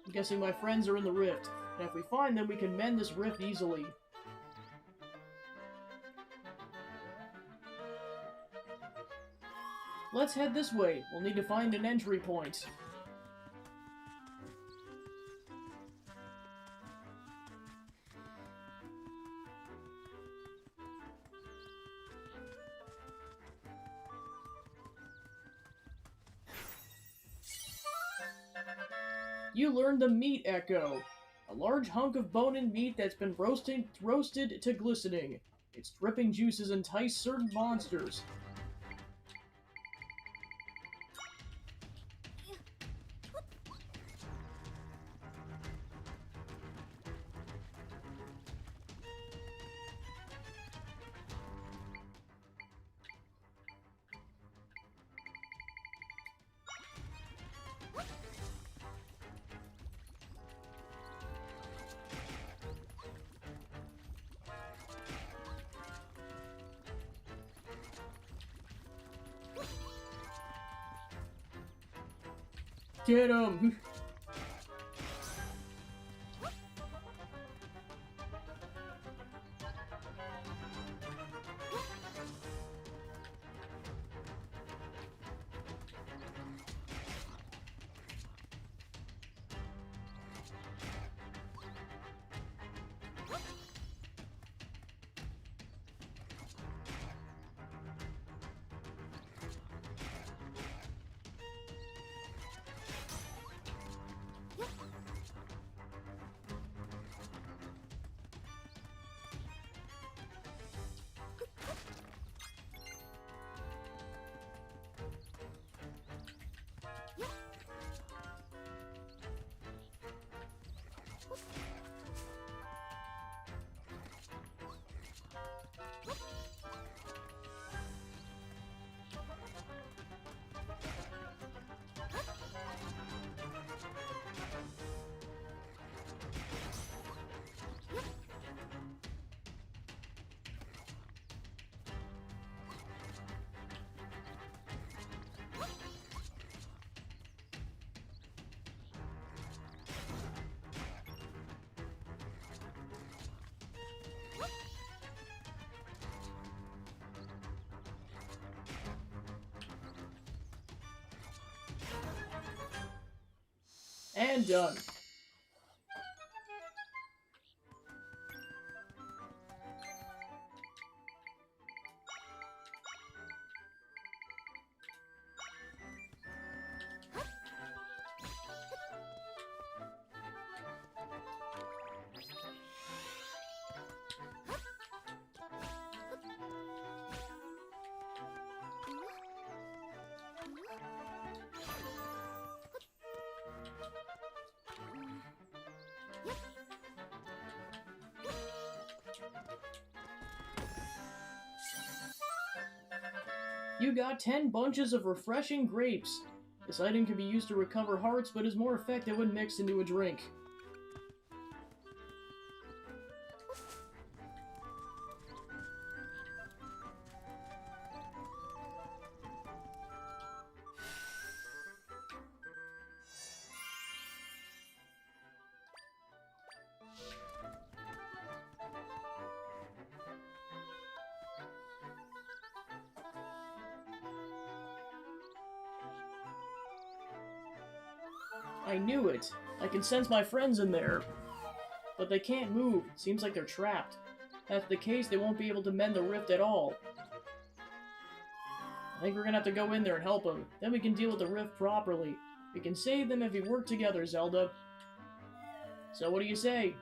I'm guessing my friends are in the rift, and if we find them, we can mend this rift easily. Let's head this way. We'll need to find an entry point. You learned the meat echo. A large hunk of bone and meat that's been roasted to glistening. Its dripping juices entice certain monsters. Get him! And done. You got 10 bunches of refreshing grapes. This item can be used to recover hearts, but is more effective when mixed into a drink. I knew it. I can sense my friends in there. But they can't move. Seems like they're trapped. If that's the case, they won't be able to mend the rift at all. I think we're gonna have to go in there and help them. Then we can deal with the rift properly. We can save them if we work together, Zelda. So what do you say?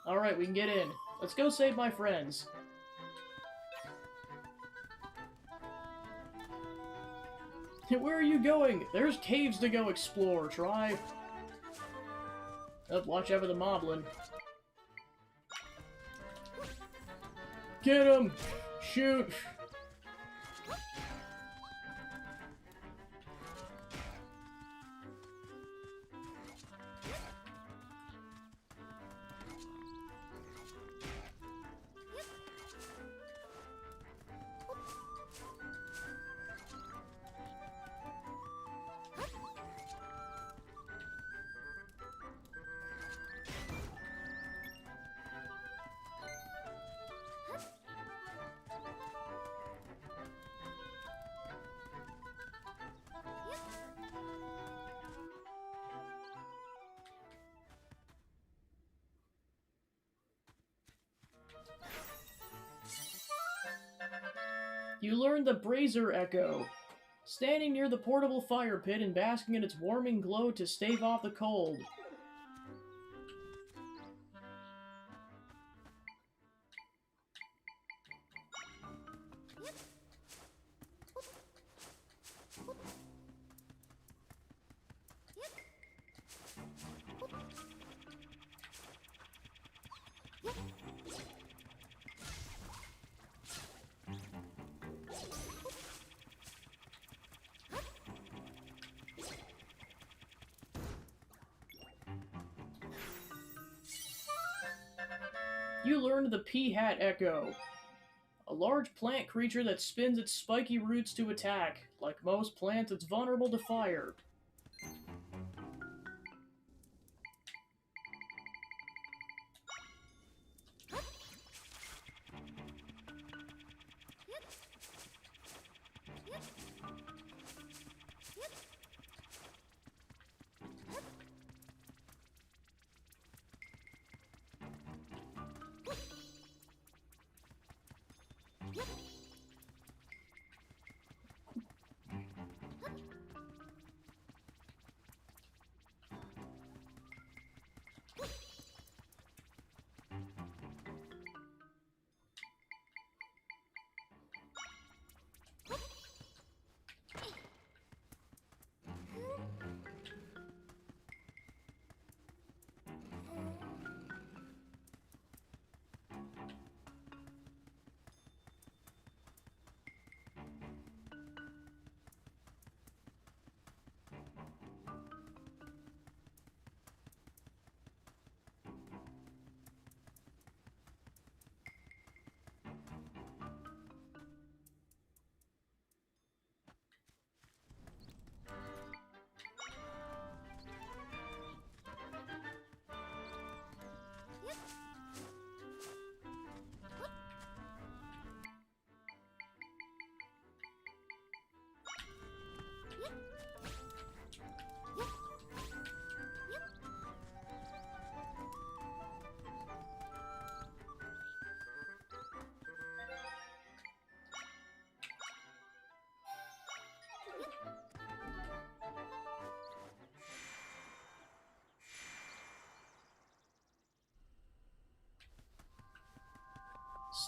Alright, we can get in. Let's go save my friends. Where are you going? There's caves to go explore. Try. Oh, watch out for the moblin. Get him! Shoot! You learn the Brazier Echo. Standing near the portable fire pit and basking in its warming glow to stave off the cold. You learn the Peahat Echo. A large plant creature that spins its spiky roots to attack. Like most plants, it's vulnerable to fire.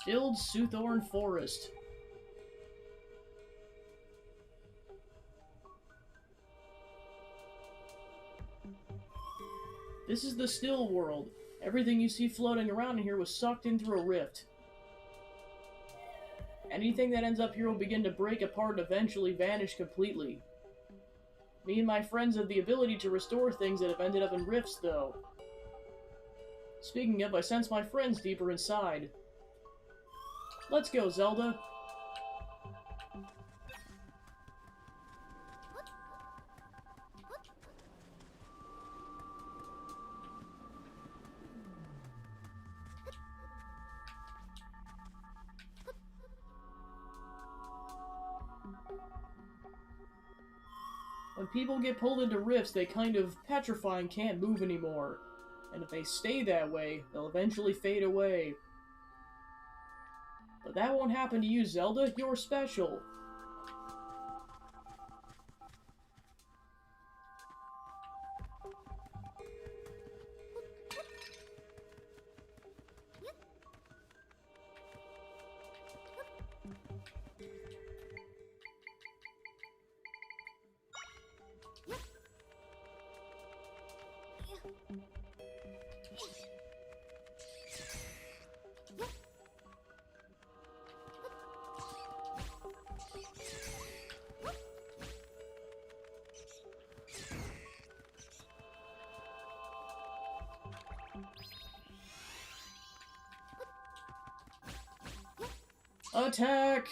Stilled Soothorn Forest. This is the still world. Everything you see floating around in here was sucked in through a rift. Anything that ends up here will begin to break apart and eventually vanish completely. Me and my friends have the ability to restore things that have ended up in rifts, though. Speaking of, I sense my friends deeper inside. Let's go, Zelda. When people get pulled into rifts, they kind of petrify and can't move anymore. And if they stay that way, they'll eventually fade away. But that won't happen to you, Zelda. You're special. Attack!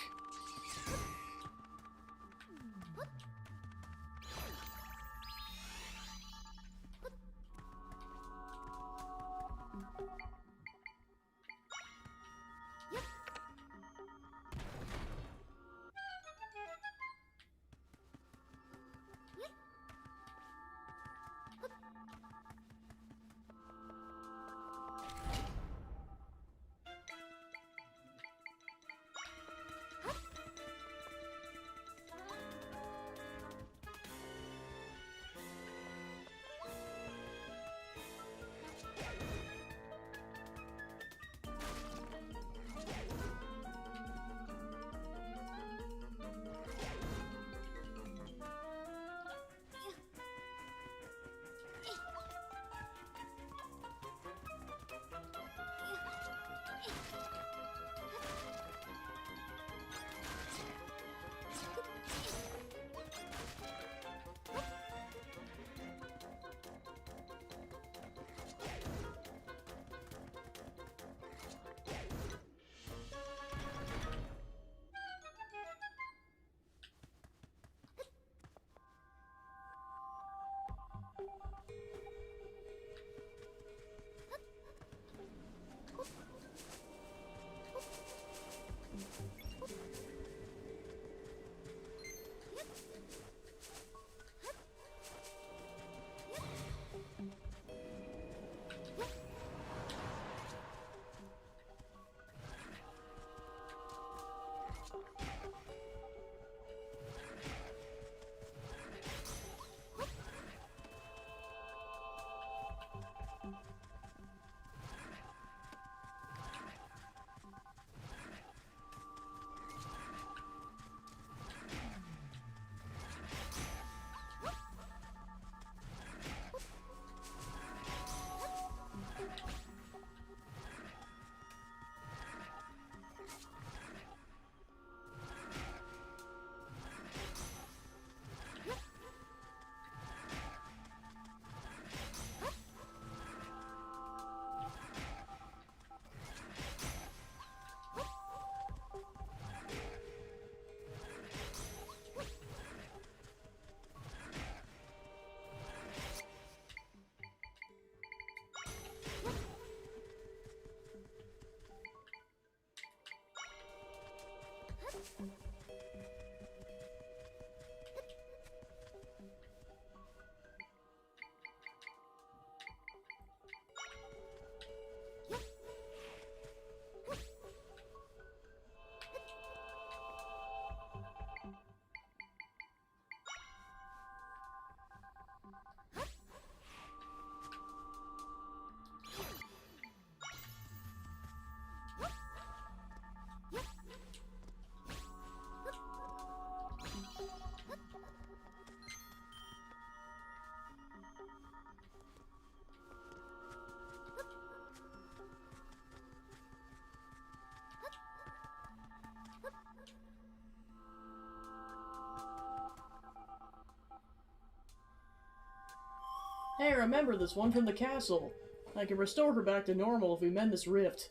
Hey, remember this one from the castle. I can restore her back to normal if we mend this rift.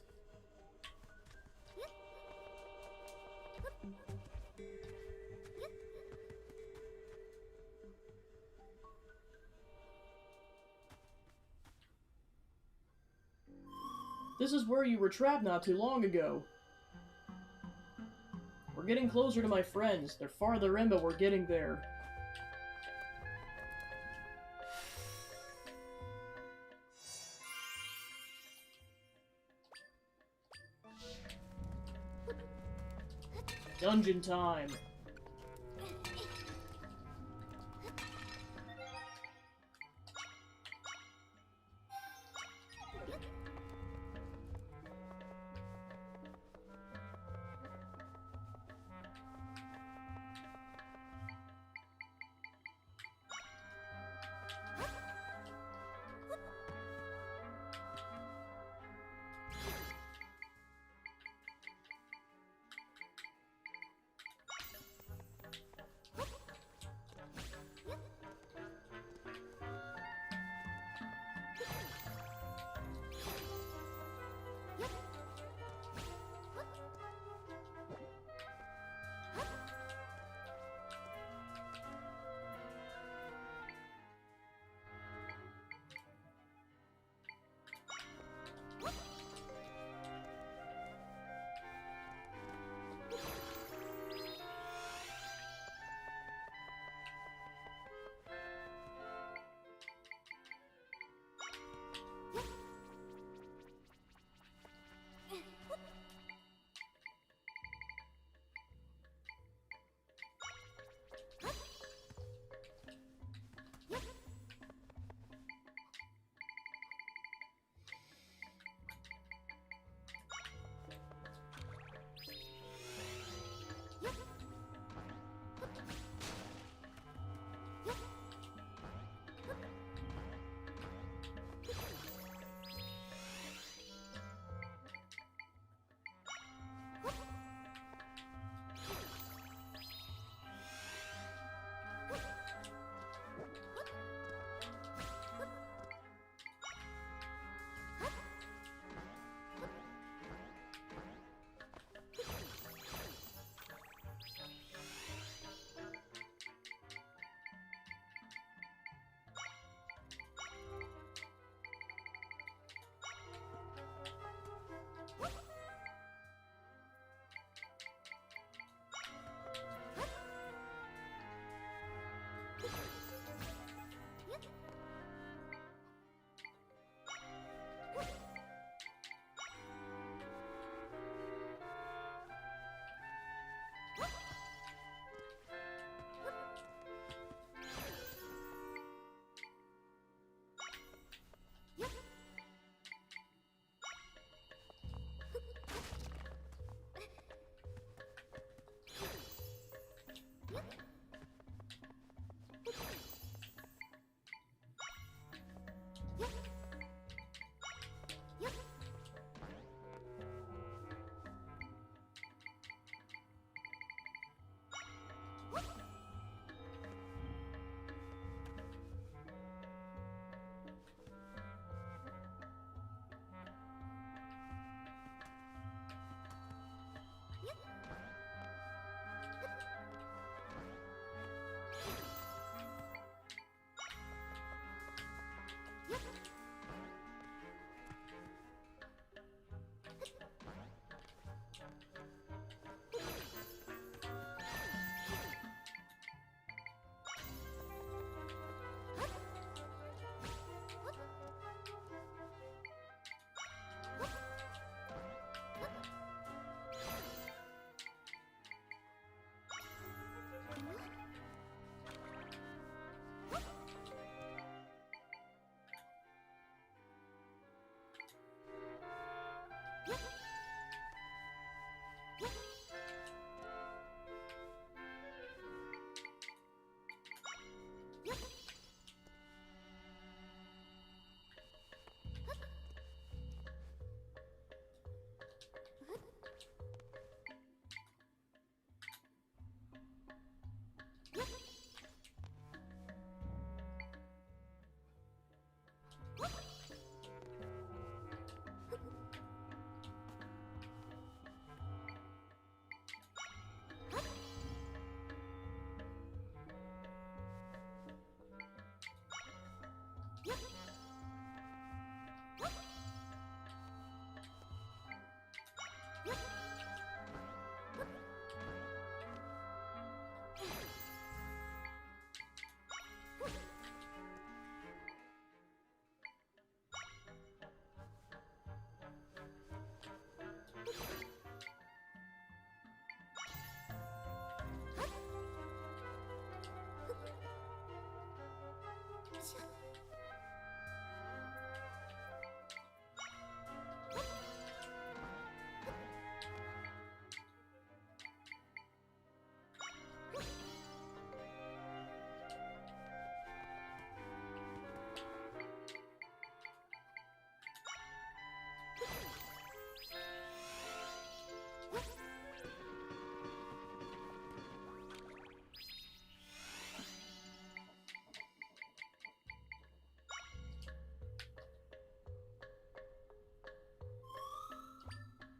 This is where you were trapped not too long ago. We're getting closer to my friends. They're farther in, but we're getting there. Dungeon time.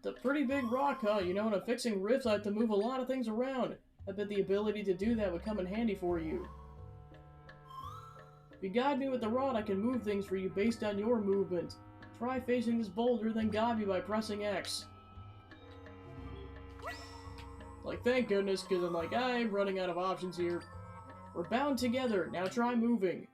It's a pretty big rock, huh? You know, when I'm fixing rifts, I have to move a lot of things around. I bet the ability to do that would come in handy for you. If you guide me with the rod, I can move things for you based on your movement. Try facing this boulder, then guide me by pressing X. Like, thank goodness, because I'm like, I'm running out of options here. We're bound together, now try moving.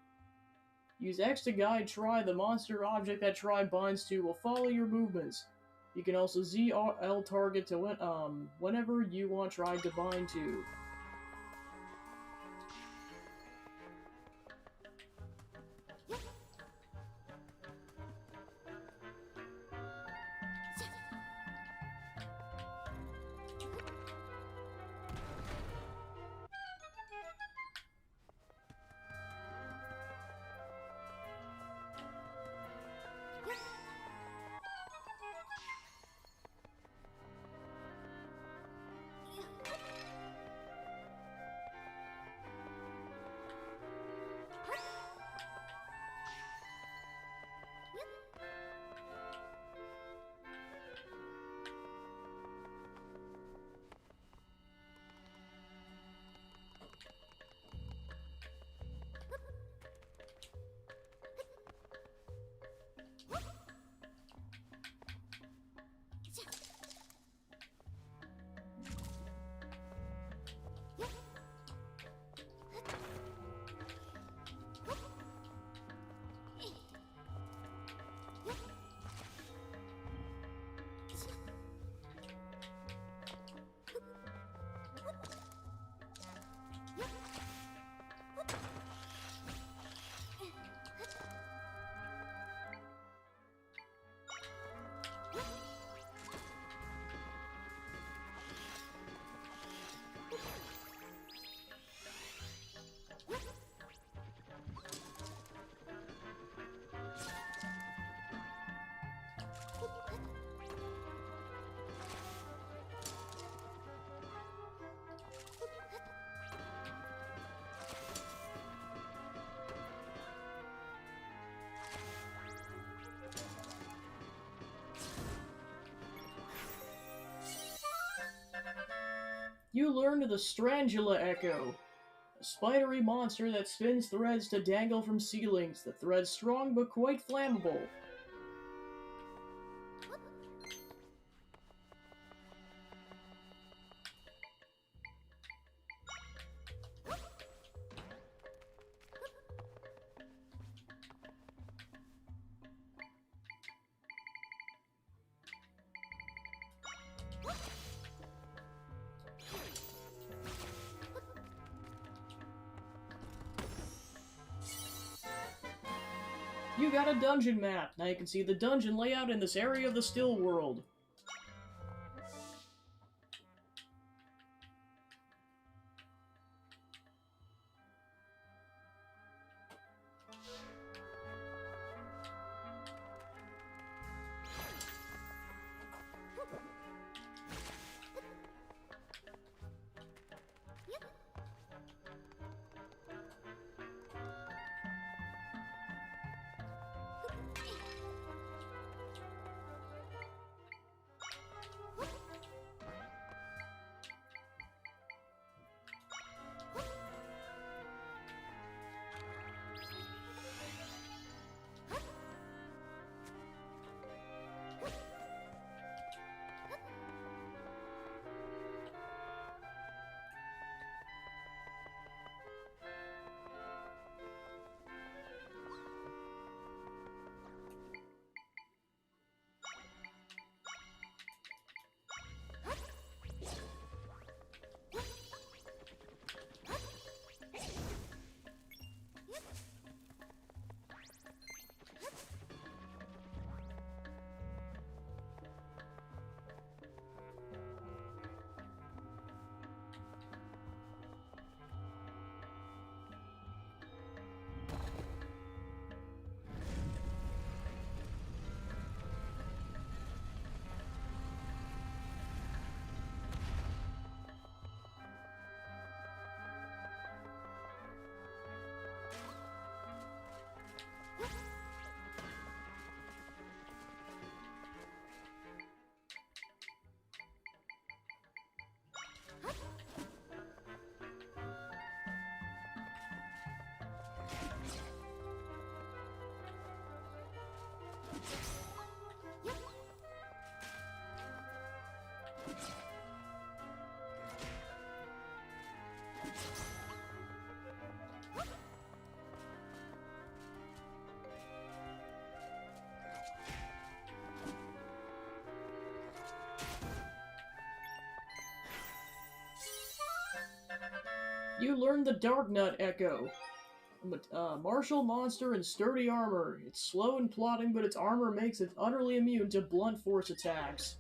Use X to guide Tri. The monster object that Tri binds to will follow your movements. You can also ZL target to whenever you want Tri to bind to. You learned the Strangula Echo, a spidery monster that spins threads to dangle from ceilings. The thread's strong but quite flammable. You got a dungeon map. Now you can see the dungeon layout in this area of the still world. You learned the Dark Nut Echo. Martial monster in sturdy armor. It's slow and plodding, but its armor makes it utterly immune to blunt force attacks.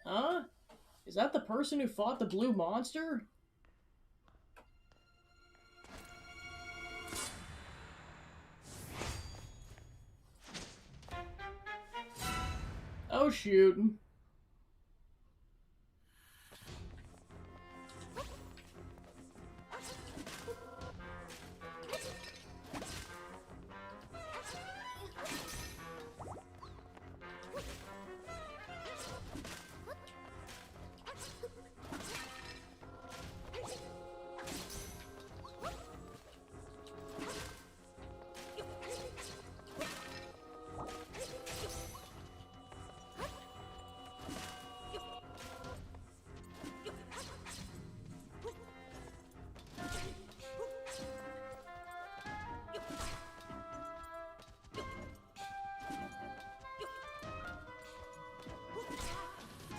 Huh? Is that the person who fought the blue monster? Oh shoot.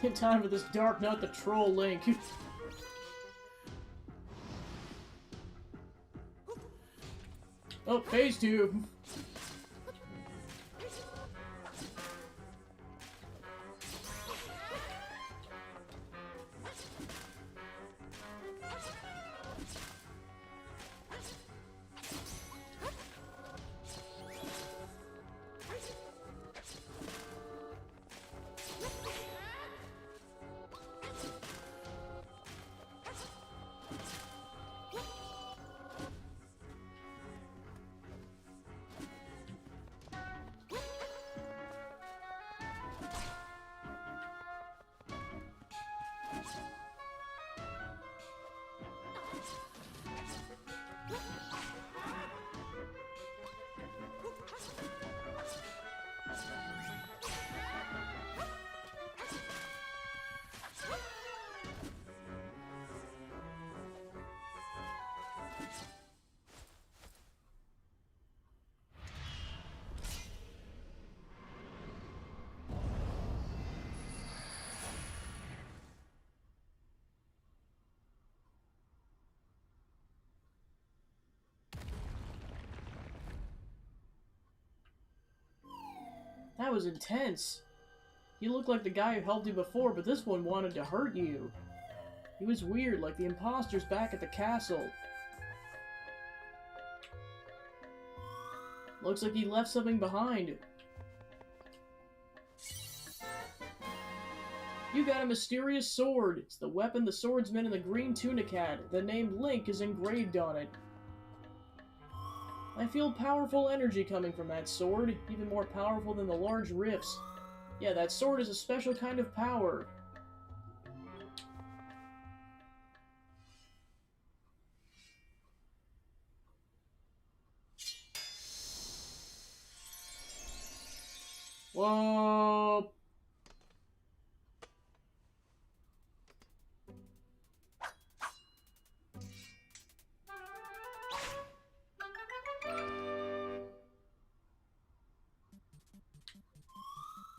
In time for this Dark Nut the Troll Link. Oh, phase 2. That was intense. You looked like the guy who helped you before, but this one wanted to hurt you. He was weird, like the imposters back at the castle. Looks like he left something behind. You got a mysterious sword. It's the weapon the swordsman in the green tunic had. The name Link is engraved on it. I feel powerful energy coming from that sword, even more powerful than the large rifts. Yeah, that sword is a special kind of power. Whoa!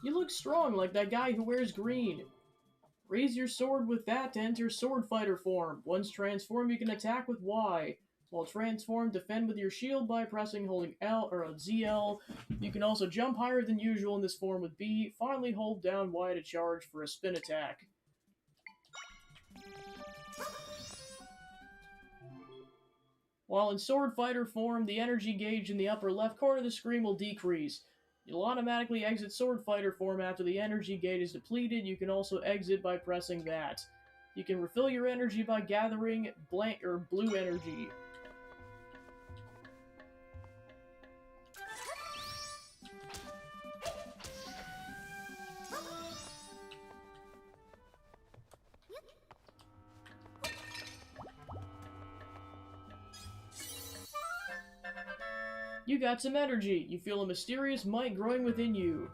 You look strong, like that guy who wears green. Raise your sword with that to enter Sword Fighter form. Once transformed, you can attack with Y. While transformed, defend with your shield by holding L or ZL. You can also jump higher than usual in this form with B. Finally, hold down Y to charge for a spin attack. While in Sword Fighter form, the energy gauge in the upper left corner of the screen will decrease. You'll automatically exit Sword Fighter form after the energy gauge is depleted. You can also exit by pressing that. You can refill your energy by gathering blank or blue energy. You got some energy. You feel a mysterious might growing within you.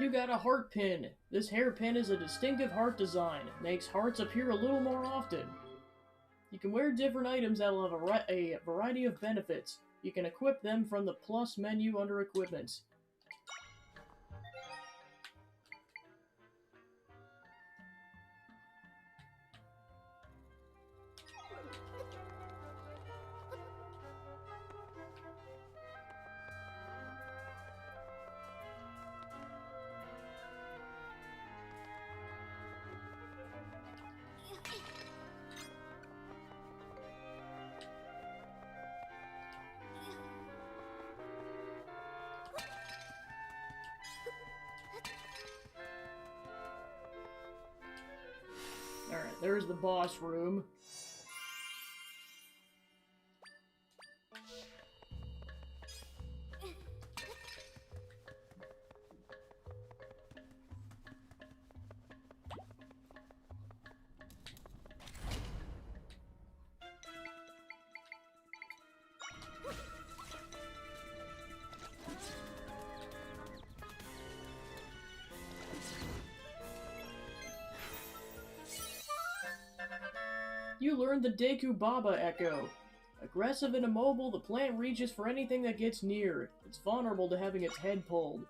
You got a heart pin. This hairpin is a distinctive heart design. Makes hearts appear a little more often. You can wear different items that will have a variety of benefits. You can equip them from the plus menu under equipment. Alright, there's the boss room. You learned the Deku Baba Echo. Aggressive and immobile, the plant reaches for anything that gets near. It's vulnerable to having its head pulled.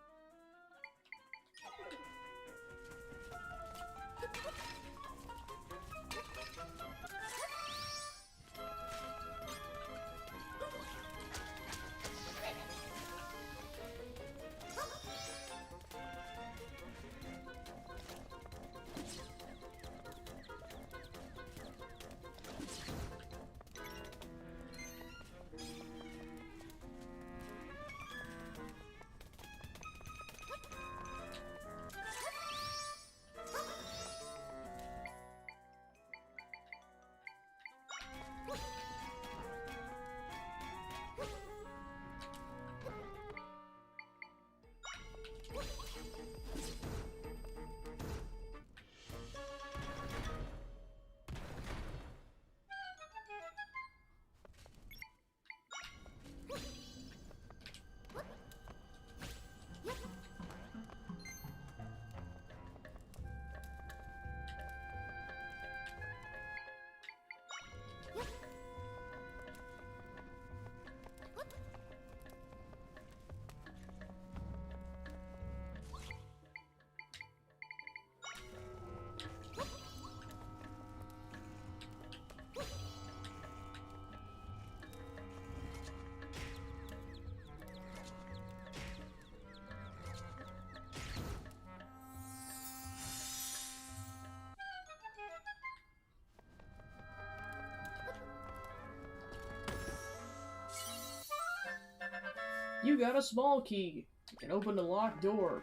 You got a small key. You can open the locked door.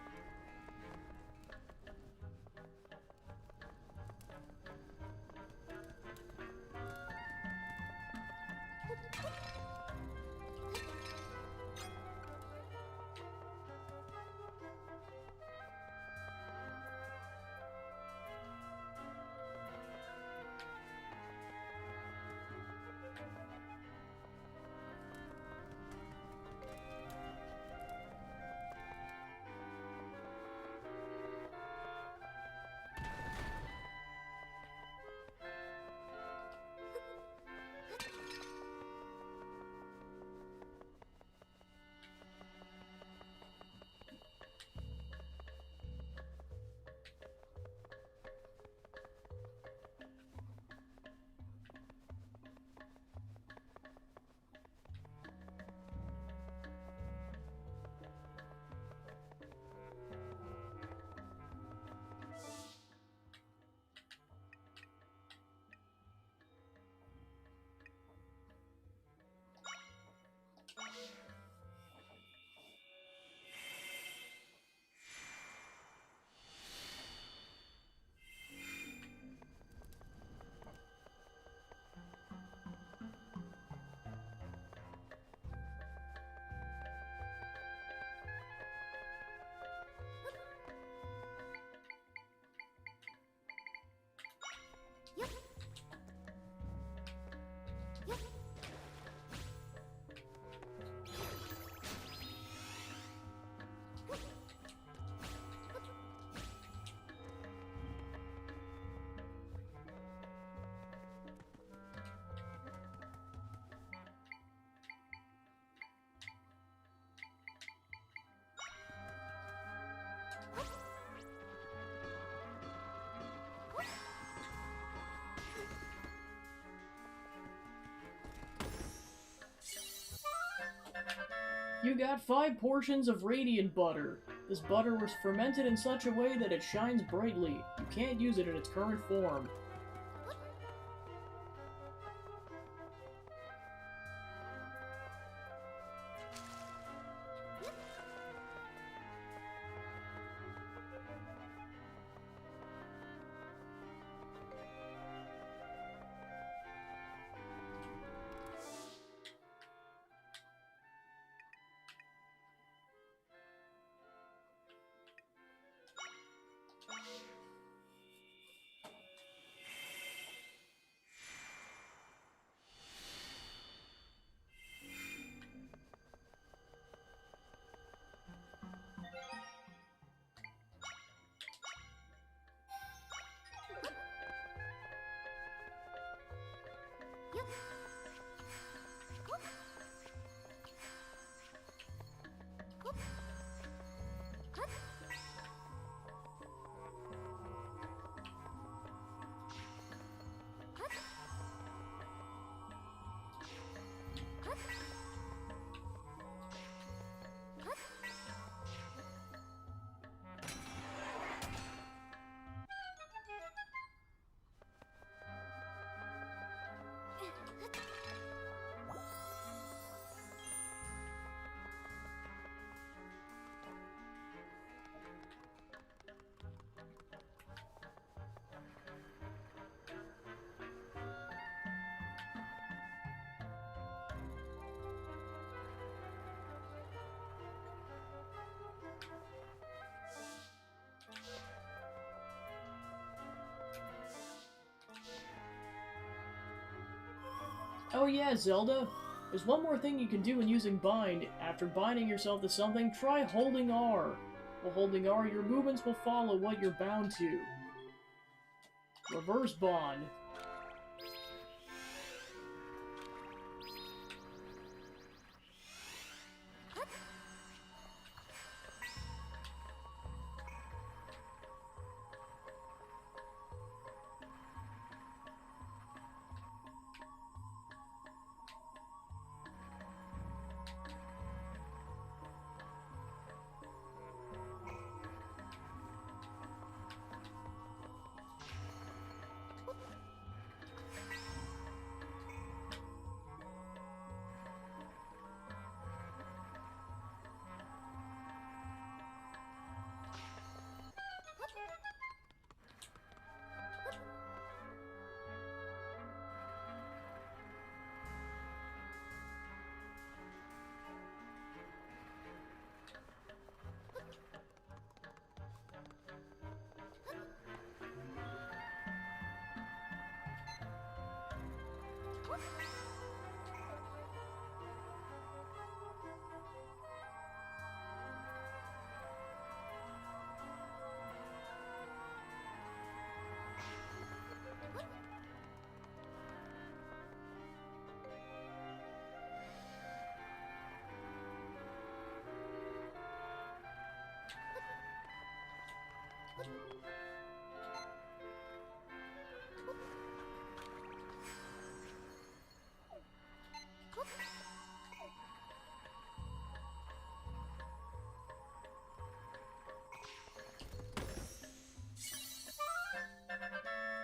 You got 5 portions of radiant butter. This butter was fermented in such a way that it shines brightly. You can't use it in its current form. Oh yeah, Zelda. There's one more thing you can do when using bind. After binding yourself to something, try holding R. While holding R, your movements will follow what you're bound to. Reverse bond.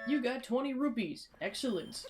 You got 20 rupees. Excellent.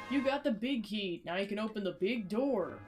You got the big key. Now you can open the big door.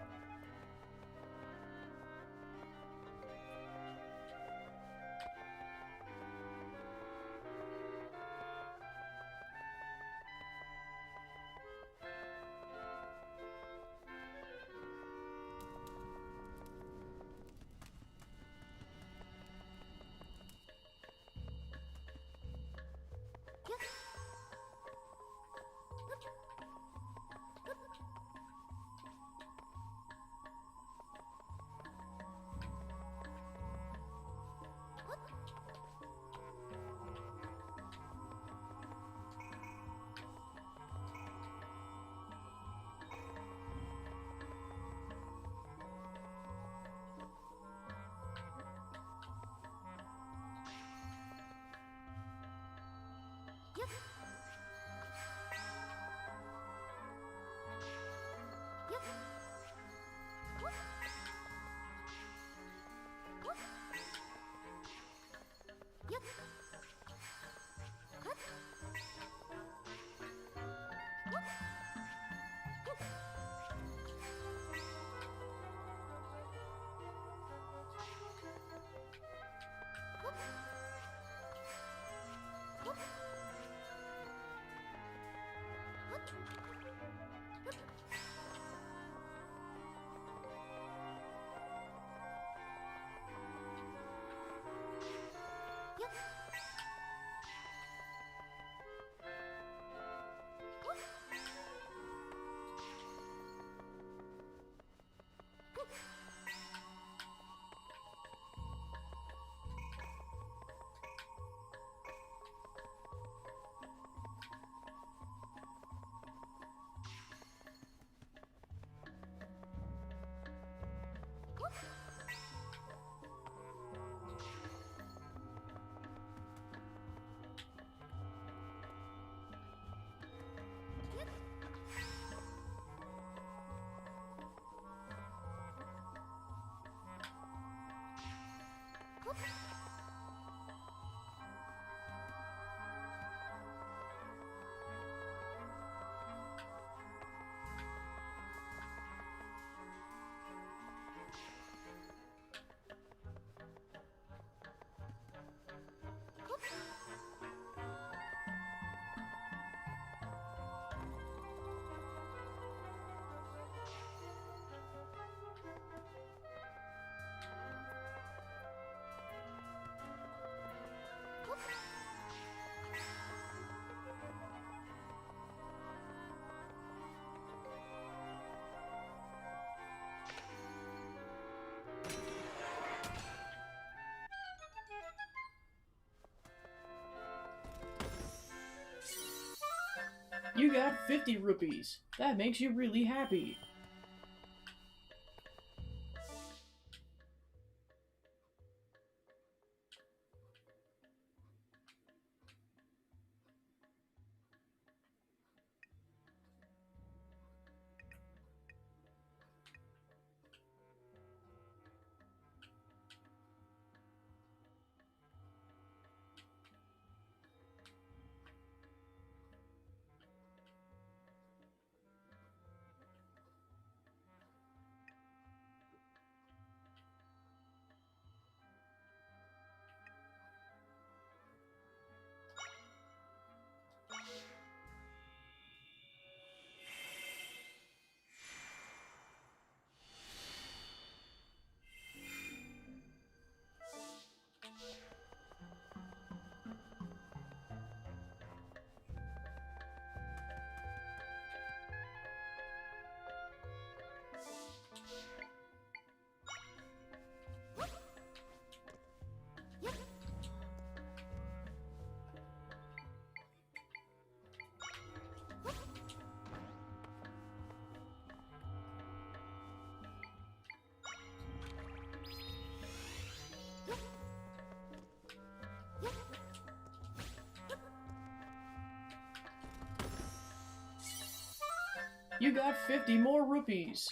You got 50 rupees. That makes you really happy. You got 50 more rupees.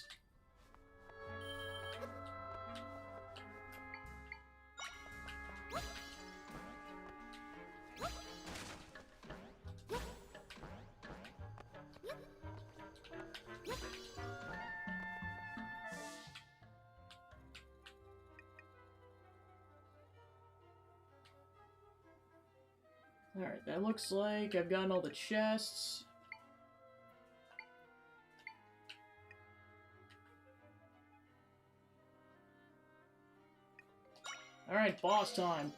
Alright, that looks like I've gotten all the chests. Alright, boss time.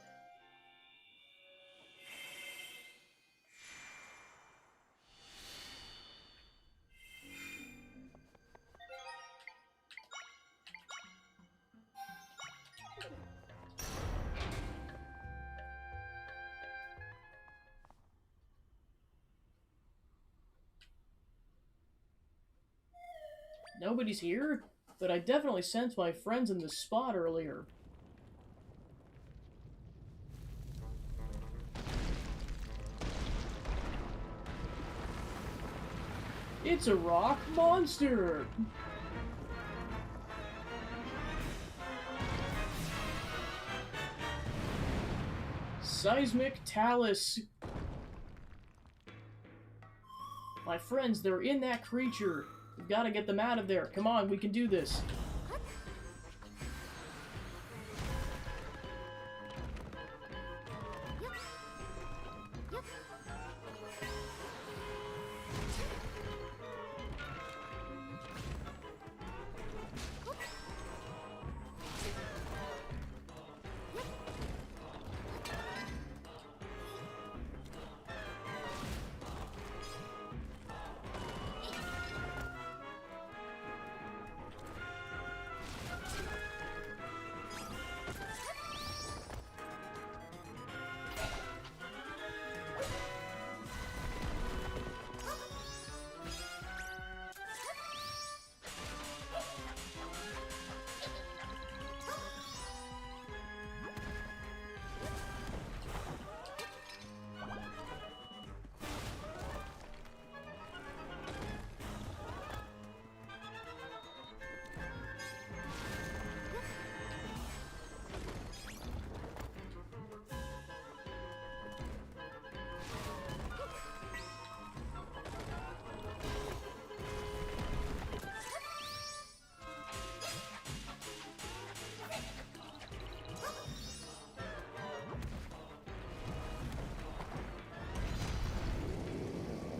Nobody's here, but I definitely sensed my friends in this spot earlier. It's a rock monster! Seismic Talus. My friends, they're in that creature. We've got to get them out of there. Come on, we can do this.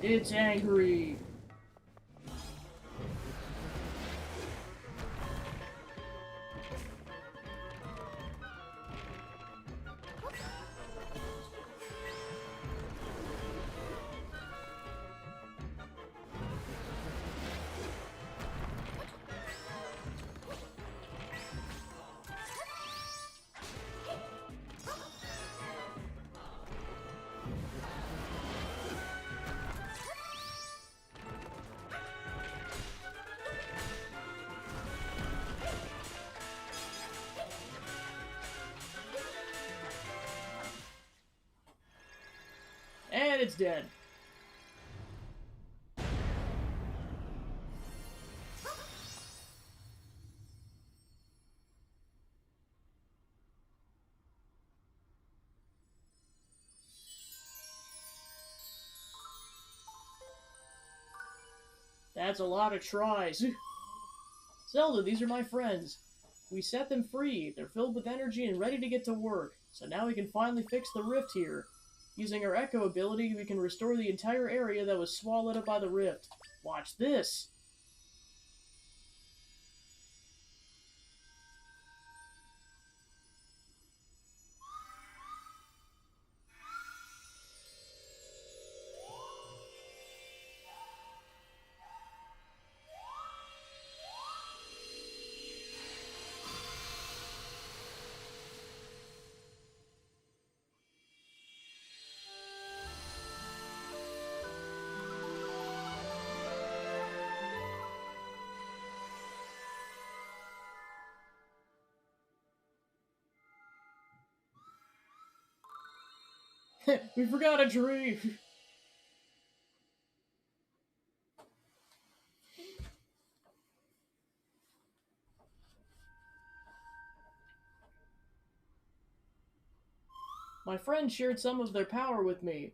It's angry. And it's dead. That's a lot of tries. Zelda, these are my friends. We set them free. They're filled with energy and ready to get to work. So now we can finally fix the rift here. Using our Echo ability, we can restore the entire area that was swallowed up by the rift. Watch this! We forgot a tree! My friends shared some of their power with me.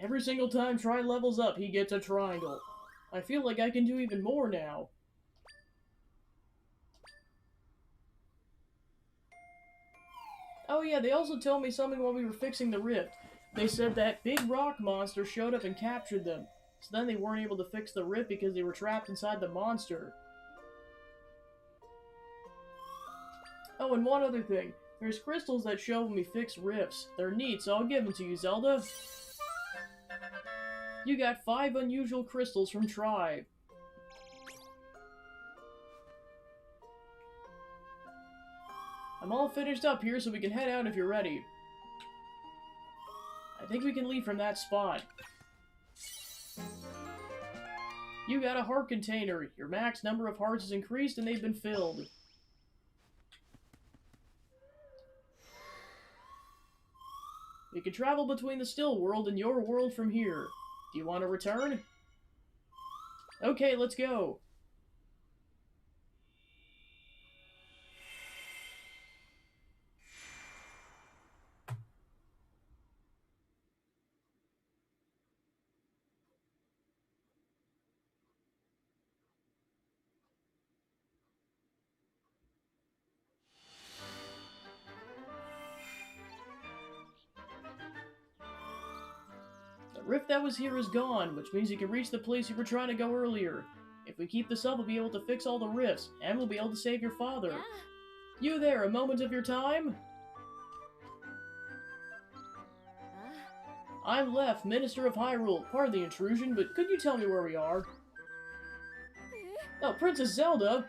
Every single time Tri levels up, he gets a triangle. I feel like I can do even more now. Oh yeah, they also told me something while we were fixing the rift. They said that big rock monster showed up and captured them. So then they weren't able to fix the rift because they were trapped inside the monster. Oh, and one other thing. There's crystals that show when we fix rifts. They're neat, so I'll give them to you, Zelda. You got 5 unusual crystals from Tri. I'm all finished up here, so we can head out if you're ready. I think we can leave from that spot. You got a heart container. Your max number of hearts is increased and they've been filled. We can travel between the still world and your world from here. Do you want to return? Okay, let's go. The rift that was here is gone, which means you can reach the place you were trying to go earlier. If we keep this up, we'll be able to fix all the rifts, and we'll be able to save your father. Yeah. You there, a moment of your time? I'm Lef, Minister of Hyrule. Pardon the intrusion, but could you tell me where we are? Oh, Princess Zelda!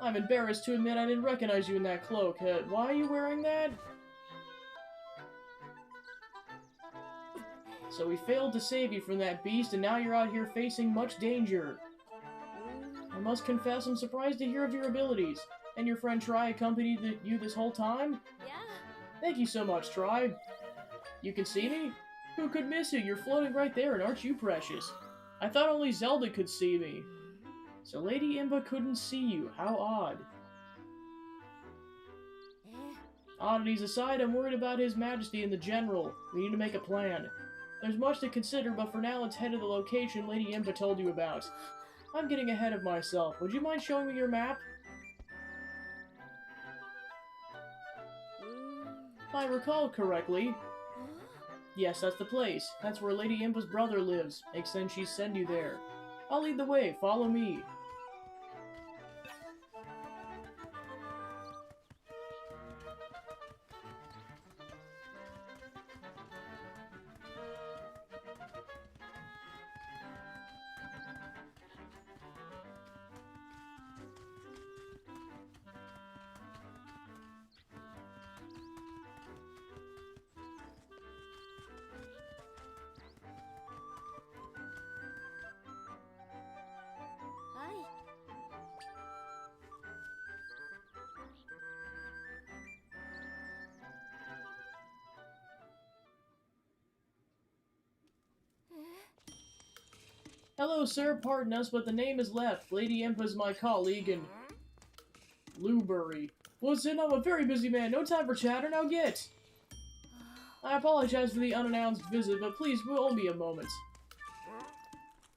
I'm embarrassed to admit I didn't recognize you in that cloak. Why are you wearing that? So we failed to save you from that beast, and now you're out here facing much danger. I must confess I'm surprised to hear of your abilities. And your friend Tri accompanied you this whole time? Yeah. Thank you so much, Tri. You can see me? Who could miss you? You're floating right there, and aren't you precious? I thought only Zelda could see me. So Lady Impa couldn't see you. How odd. Oddities aside, I'm worried about His Majesty and the General. We need to make a plan. There's much to consider, but for now let's head to the location Lady Impa told you about. I'm getting ahead of myself. Would you mind showing me your map? If I recall correctly, yes, that's the place. That's where Lady Impa's brother lives. Makes sense she'd send you there. I'll lead the way. Follow me. Hi. Hello, sir. Pardon us, but the name is left. Lady Impa's my colleague, and Blueberry. Listen, I'm a very busy man. No time for chatter. Now get. I apologize for the unannounced visit, but please, will me a moment.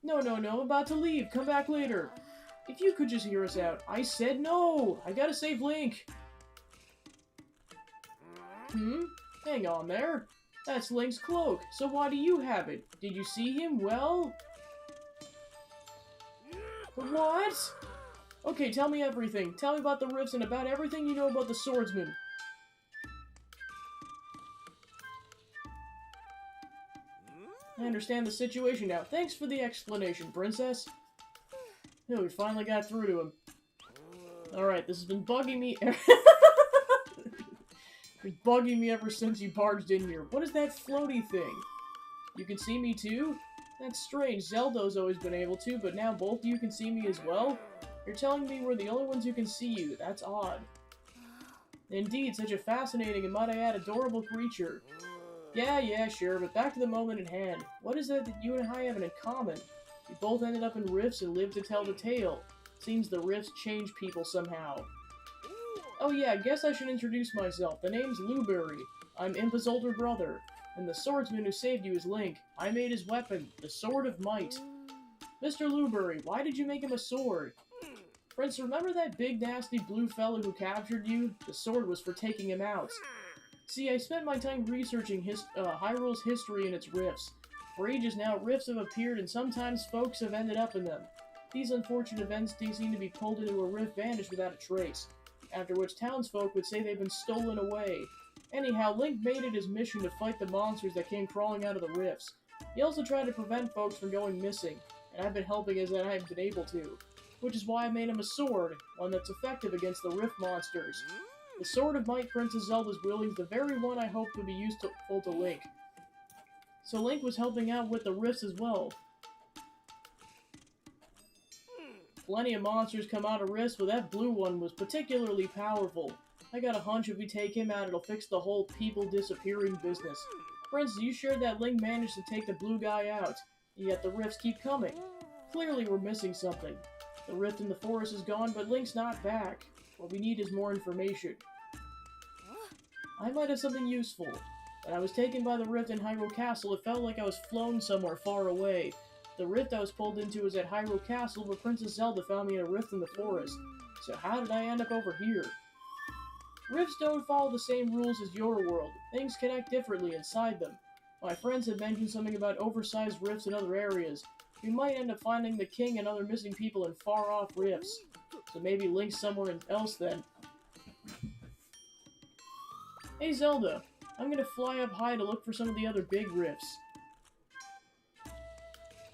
No, I'm about to leave. Come back later. If you could just hear us out. I said no! I gotta save Link. Hang on there. That's Link's cloak, so why do you have it? Did you see him? Well... What? Okay, tell me everything. Tell me about the rifts and about everything you know about the swordsman. I understand the situation now. Thanks for the explanation, Princess. Oh, we finally got through to him. Alright, this has been bugging me. It's bugging me ever since you barged in here. What is that floaty thing? You can see me too? That's strange. Zelda's always been able to, but now both of you can see me as well? You're telling me we're the only ones who can see you. That's odd. Indeed, such a fascinating and, might I add, adorable creature. Yeah, sure, but back to the moment at hand. What is it that you and I have in common? We both ended up in rifts and lived to tell the tale. Seems the rifts change people somehow. Oh yeah, I guess I should introduce myself. The name's Blueberry. I'm Impa's older brother. And the swordsman who saved you is Link. I made his weapon, the Sword of Might. Mr. Blueberry, why did you make him a sword? Prince, remember that big nasty blue fellow who captured you? The sword was for taking him out. See, I spent my time researching Hyrule's history and its rifts. For ages now, rifts have appeared and sometimes folks have ended up in them. These unfortunate events seem to be pulled into a rift vanished without a trace, after which townsfolk would say they've been stolen away. Anyhow, Link made it his mission to fight the monsters that came crawling out of the rifts. He also tried to prevent folks from going missing, and I've been helping as I've been able to. Which is why I made him a sword, one that's effective against the rift monsters. The Sword of Might Princess Zelda's wielding is the very one I hoped would be useful to Link. So Link was helping out with the rifts as well. Plenty of monsters come out of rifts, but that blue one was particularly powerful. I got a hunch if we take him out, it'll fix the whole people disappearing business. For instance, you shared that Link managed to take the blue guy out, yet the rifts keep coming. Clearly we're missing something. The rift in the forest is gone, but Link's not back. What we need is more information. I might have something useful. When I was taken by the rift in Hyrule Castle, it felt like I was flown somewhere far away. The rift I was pulled into was at Hyrule Castle, where Princess Zelda found me in a rift in the forest. So how did I end up over here? Rifts don't follow the same rules as your world. Things connect differently inside them. My friends had mentioned something about oversized rifts in other areas. We might end up finding the king and other missing people in far-off rifts. So maybe Link's somewhere else then. Hey Zelda, I'm gonna fly up high to look for some of the other big rifts.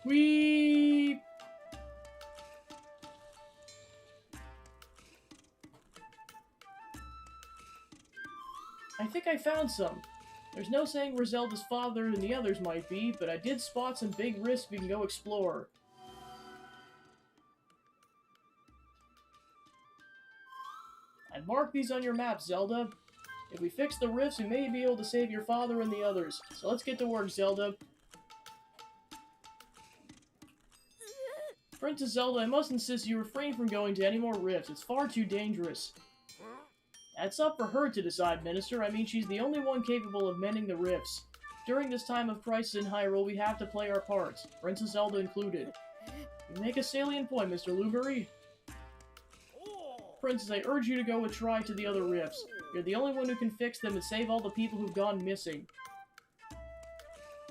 Whee! I think I found some. There's no saying where Zelda's father and the others might be, but I did spot some big rifts we can go explore. I'd mark these on your map, Zelda. If we fix the rifts, we may be able to save your father and the others. So let's get to work, Zelda. Princess Zelda, I must insist you refrain from going to any more rifts. It's far too dangerous. That's up for her to decide, Minister. I mean, she's the only one capable of mending the rifts. During this time of crisis in Hyrule, we have to play our parts, Princess Zelda included. You make a salient point, Mr. Blueberry. Princess, I urge you to go and try to the other rifts. You're the only one who can fix them and save all the people who've gone missing.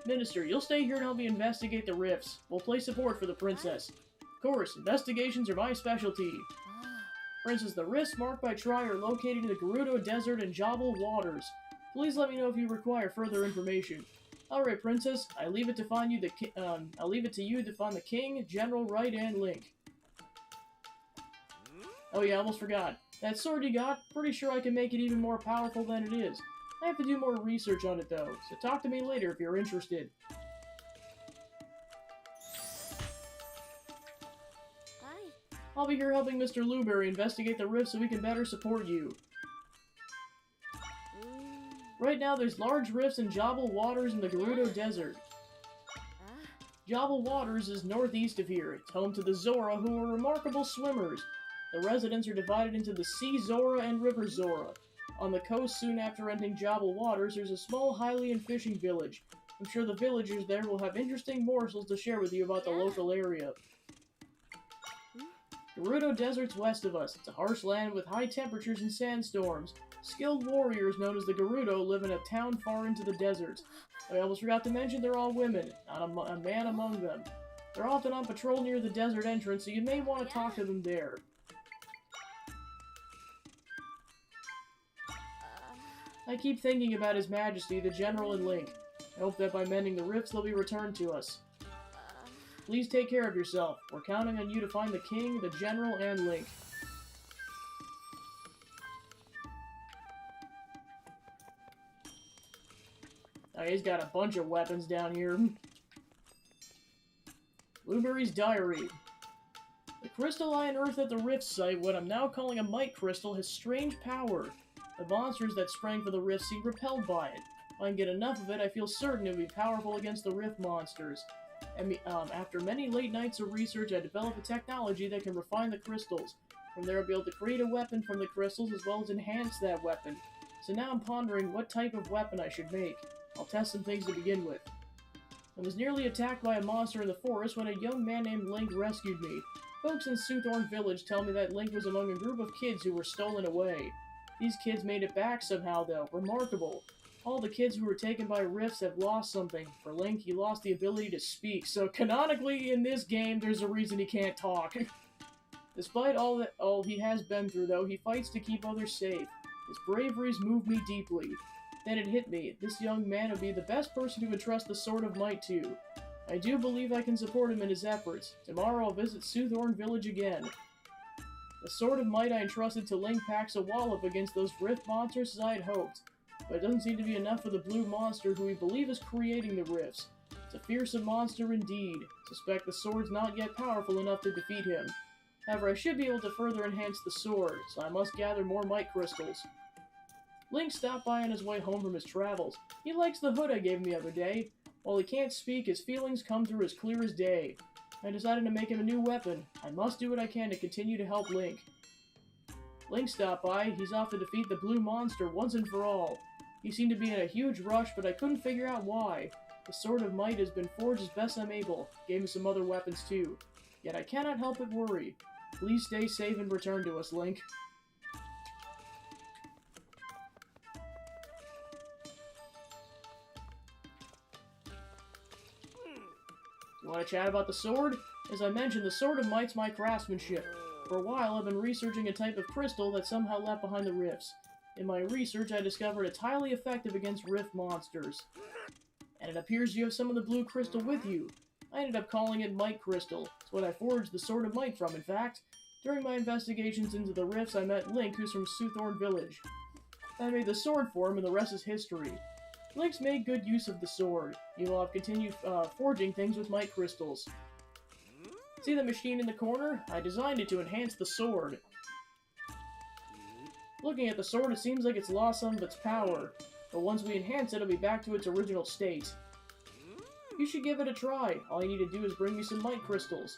Minister, you'll stay here and help me investigate the rifts. We'll play support for the princess. Of course, investigations are my specialty. Princess, the rifts marked by Tri are located in the Gerudo Desert and Jabal Waters. Please let me know if you require further information. Alright, Princess, I leave it to I'll leave it to you to find the King, General Wright, and Link. Oh yeah, I almost forgot. That sword you got, pretty sure I can make it even more powerful than it is. I have to do more research on it though, so talk to me later if you're interested. Hi. I'll be here helping Mr. Luberry investigate the rift so we can better support you. Right now, there's large rifts in Jabal Waters in the Gerudo Desert. Jabal Waters is northeast of here. It's home to the Zora, who are remarkable swimmers. The residents are divided into the Sea Zora and River Zora. On the coast, soon after entering Jabal Waters, there's a small Hylian fishing village. I'm sure the villagers there will have interesting morsels to share with you about the local area. Gerudo Desert's west of us. It's a harsh land with high temperatures and sandstorms. Skilled warriors known as the Gerudo live in a town far into the desert. I almost forgot to mention they're all women, not a man among them. They're often on patrol near the desert entrance, so you may want to talk to them there. I keep thinking about His Majesty, the General, and Link. I hope that by mending the rifts, they'll be returned to us. Please take care of yourself. We're counting on you to find the King, the General, and Link. Oh, he's got a bunch of weapons down here. Blueberry's Diary. The crystal I unearthed at the rift site, what I'm now calling a might crystal, has strange power. The monsters that sprang for the rift seem repelled by it. If I can get enough of it, I feel certain it would be powerful against the rift monsters. And after many late nights of research, I developed a technology that can refine the crystals. From there, I'll be able to create a weapon from the crystals as well as enhance that weapon. So now I'm pondering what type of weapon I should make. I'll test some things to begin with. I was nearly attacked by a monster in the forest when a young man named Link rescued me. Folks in Soothorn Village tell me that Link was among a group of kids who were stolen away. These kids made it back somehow, though. Remarkable. All the kids who were taken by rifts have lost something. For Link, he lost the ability to speak, so canonically in this game, there's a reason he can't talk. Despite all he has been through, though, he fights to keep others safe. His braveries move me deeply. Then it hit me. This young man would be the best person to entrust the Sword of Might to. I do believe I can support him in his efforts. Tomorrow I'll visit Soothorn Village again. The Sword of Might I entrusted to Link packs a wallop against those rift monsters as I had hoped. But it doesn't seem to be enough for the blue monster who we believe is creating the rifts. It's a fearsome monster indeed. Suspect the sword's not yet powerful enough to defeat him. However, I should be able to further enhance the sword, so I must gather more might crystals. Link stopped by on his way home from his travels. He likes the hood I gave him the other day. While he can't speak, his feelings come through as clear as day. I decided to make him a new weapon. I must do what I can to continue to help Link. Link stopped by. He's off to defeat the blue monster once and for all. He seemed to be in a huge rush, but I couldn't figure out why. The Sword of Might has been forged as best I'm able. Gave me some other weapons too. Yet I cannot help but worry. Please stay safe and return to us, Link. You want to chat about the sword? As I mentioned, the Sword of Might's my craftsmanship. For a while, I've been researching a type of crystal that's somehow left behind the rifts. In my research, I discovered it's highly effective against rift monsters. And it appears you have some of the blue crystal with you. I ended up calling it Might Crystal. It's what I forged the Sword of Might from, in fact. During my investigations into the rifts, I met Link, who's from Soothorn Village. I made the sword for him, and the rest is history. Link's made good use of the sword. He will have continued forging things with might crystals. See the machine in the corner? I designed it to enhance the sword. Looking at the sword, it seems like it's lost some of its power. But once we enhance it, it'll be back to its original state. You should give it a try. All you need to do is bring me some might crystals.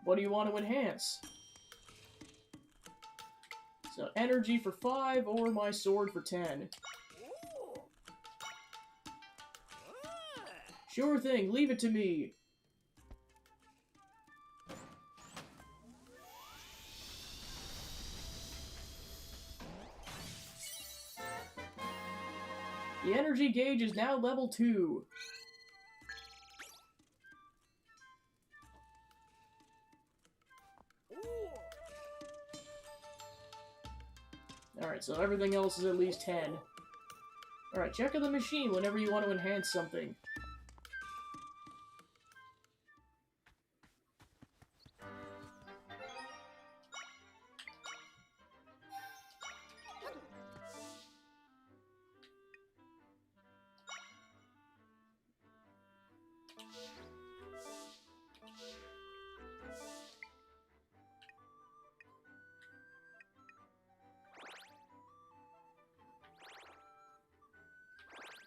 What do you want to enhance? So, energy for 5, or my sword for 10. Sure thing, leave it to me. The energy gauge is now level 2. Alright, so everything else is at least 10. Alright, check on the machine whenever you want to enhance something.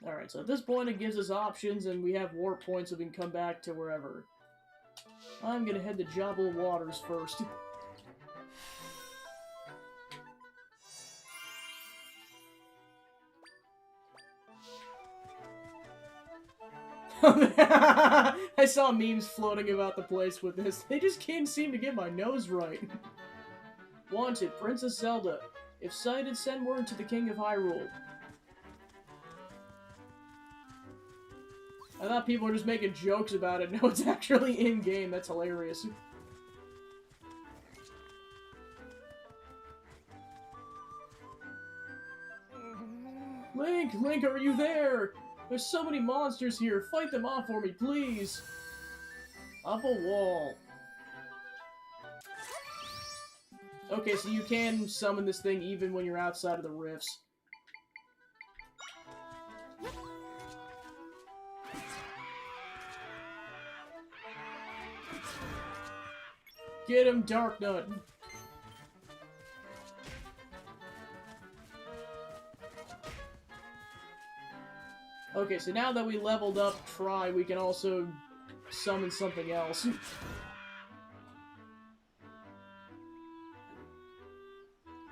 Alright, so at this point it gives us options, and we have warp points so we can come back to wherever. I'm gonna head to Jabal Waters first. I saw memes floating about the place with this. They just can't seem to get my nose right. Wanted, Princess Zelda. If sighted, send word to the King of Hyrule. I thought people were just making jokes about it. No, it's actually in-game. That's hilarious. Link, are you there? There's so many monsters here. Fight them off for me, please. Up a wall. Okay, so you can summon this thing even when you're outside of the rifts. Get him, Dark Nut! Okay, so now that we leveled up Try, we can also summon something else.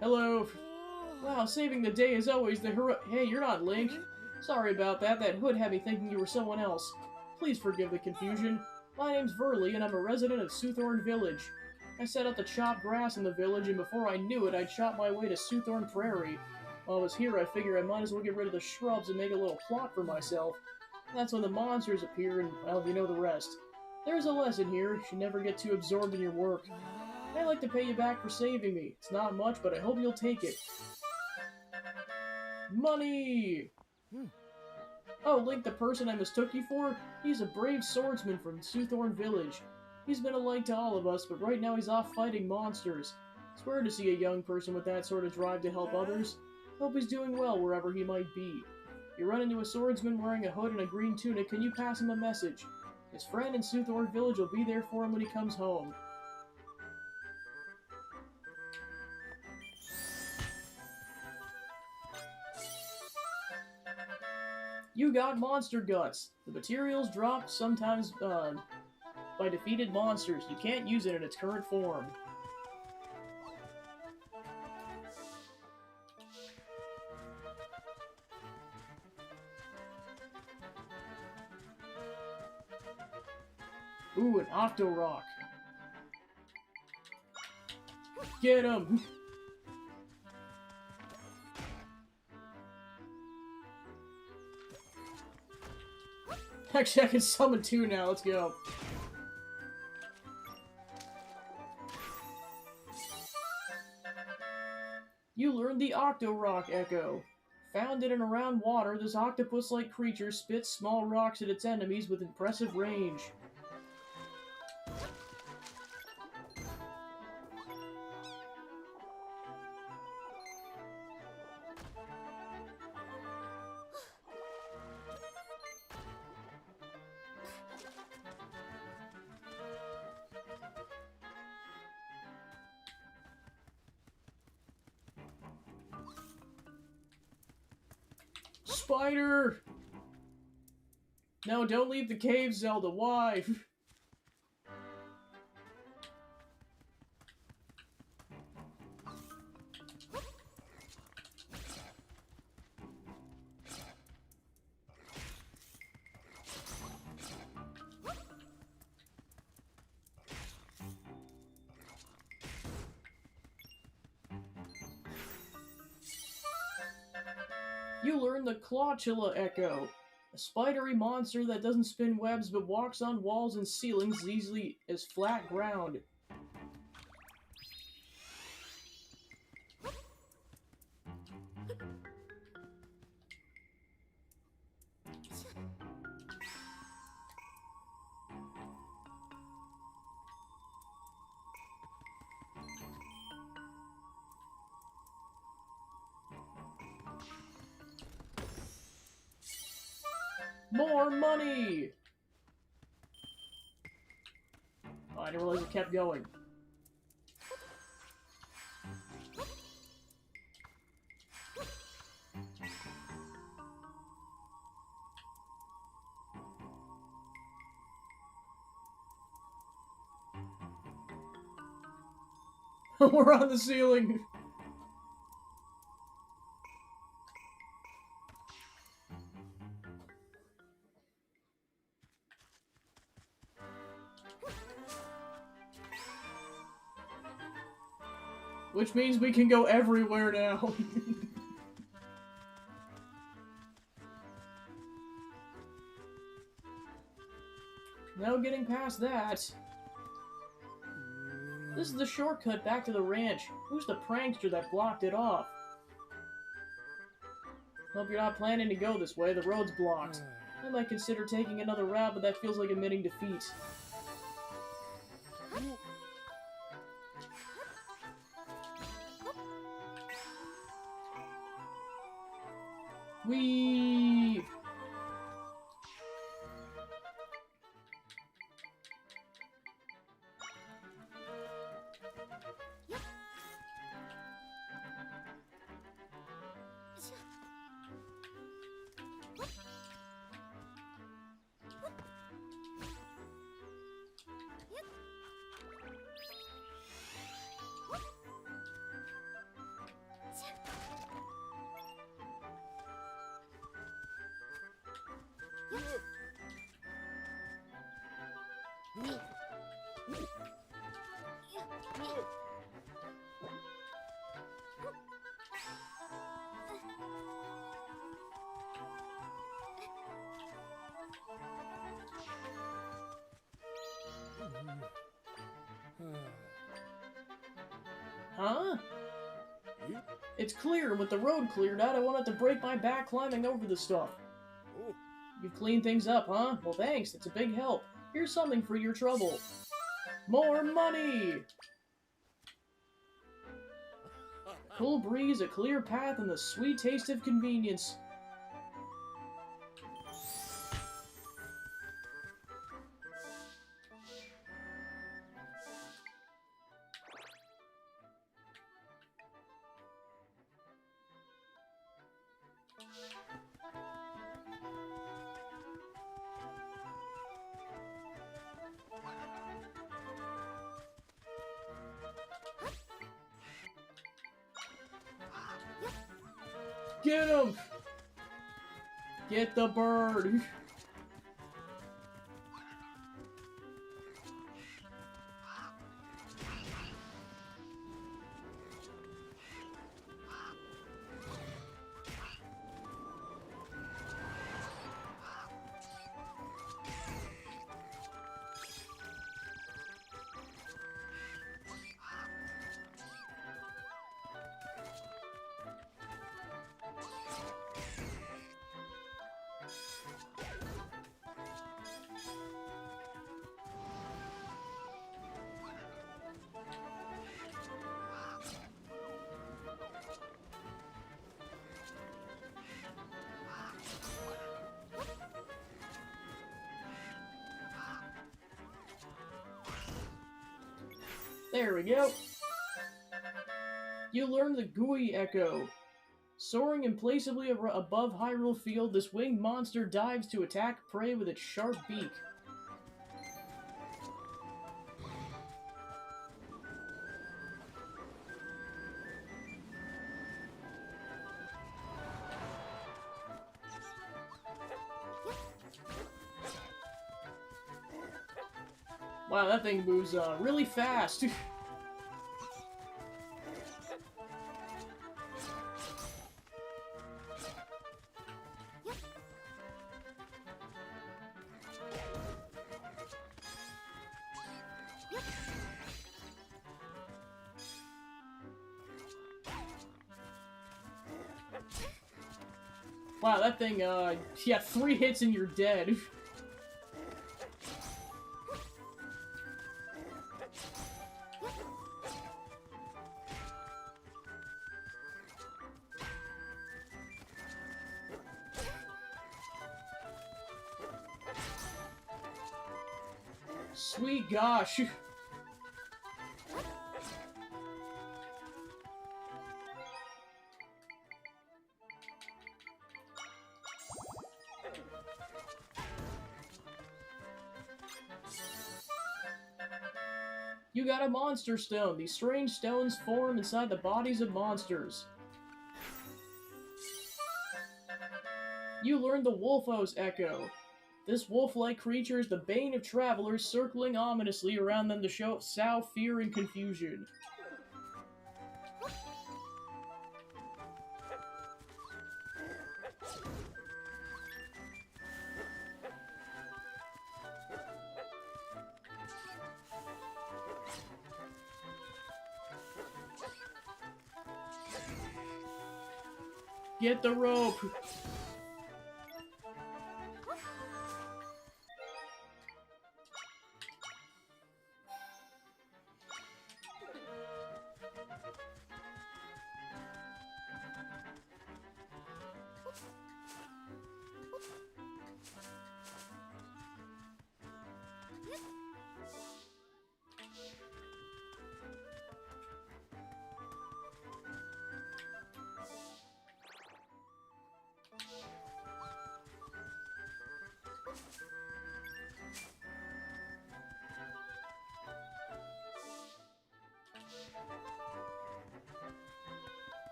Hello! Wow, saving the day is always the hero- Hey, you're not Link! Sorry about that, that hood had me thinking you were someone else. Please forgive the confusion. My name's Verley, and I'm a resident of Soothorn Village. I set out to chop grass in the village, and before I knew it, I'd shot my way to Soothorn Prairie. While I was here, I figured I might as well get rid of the shrubs and make a little plot for myself. That's when the monsters appear, and, well, you know the rest. There's a lesson here. You should never get too absorbed in your work. I'd like to pay you back for saving me. It's not much, but I hope you'll take it. Money! Oh, Link, the person I mistook you for? He's a brave swordsman from Soothorn Village. He's been a light to all of us, but right now he's off fighting monsters. It's rare to see a young person with that sort of drive to help others. Hope he's doing well wherever he might be. If you run into a swordsman wearing a hood and a green tunic, can you pass him a message? His friend in Soothorn Village will be there for him when he comes home. You got monster guts. The materials dropped sometimes by defeated monsters. You can't use it in its current form. Ooh, an Octo Rock. Get him! Actually, I can summon 2 now. Let's go. You learned the Octo Rock Echo. Found in and around water, this octopus-like creature spits small rocks at its enemies with impressive range. Spider! No, don't leave the cave, Zelda. Why? You learn the Clawchilla Echo, a spidery monster that doesn't spin webs but walks on walls and ceilings as easily as flat ground. More money! Oh, I didn't realize it kept going. We're on the ceiling! Which means we can go everywhere now. Now getting past that. This is the shortcut back to the ranch. Who's the prankster that blocked it off? Hope you're not planning to go this way. The road's blocked. I might consider taking another route, but that feels like admitting defeat. Whee! Huh? It's clear. With the road cleared out, I won't have to break my back climbing over the stuff. You've cleaned things up, huh? Well, thanks. That's a big help. Here's something for your trouble. More money! Cool breeze, a clear path, and the sweet taste of convenience. Get him! Get the bird! There we go. You learn the Gooey Echo. Soaring implacably above Hyrule Field, this winged monster dives to attack prey with its sharp beak. Wow, that thing moves really fast. Wow, that thing, yeah, 3 hits and you're dead. Sweet gosh. You got a monster stone. These strange stones form inside the bodies of monsters. You learned the Wolfos Echo. This wolf-like creature is the bane of travelers, circling ominously around them to sow fear and confusion. Get the rope!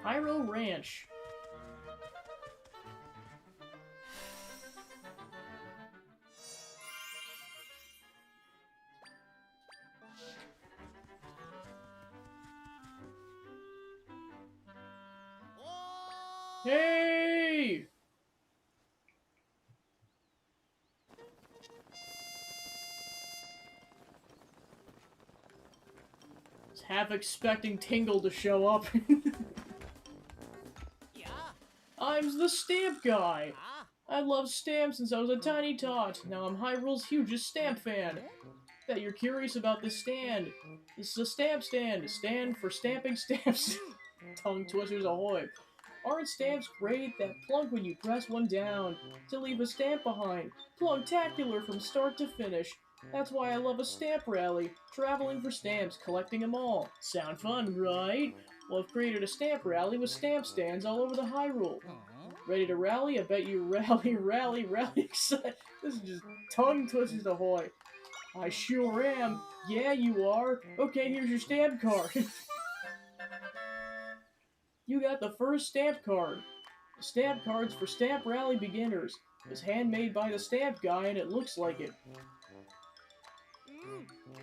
Pyro Ranch. Hey! I was half expecting Tingle to show up. I'm the stamp guy! I love stamps since I was a tiny tot. Now I'm Hyrule's hugest stamp fan. Bet you're curious about this stand. This is a stamp stand. A stand for stamping stamps. Tongue twisters ahoy. Aren't stamps great that plunk when you press one down to leave a stamp behind? Plunktacular from start to finish. That's why I love a stamp rally. Traveling for stamps, collecting them all. Sound fun, right? Well, I've created a stamp rally with stamp stands all over the Hyrule. Ready to rally? I bet you rally, excited. This is just tongue twisters ahoy. I sure am. Yeah, you are. Okay, here's your stamp card. You got the first stamp card. The stamp card's for Stamp Rally beginners. It's handmade by the stamp guy and it looks like it.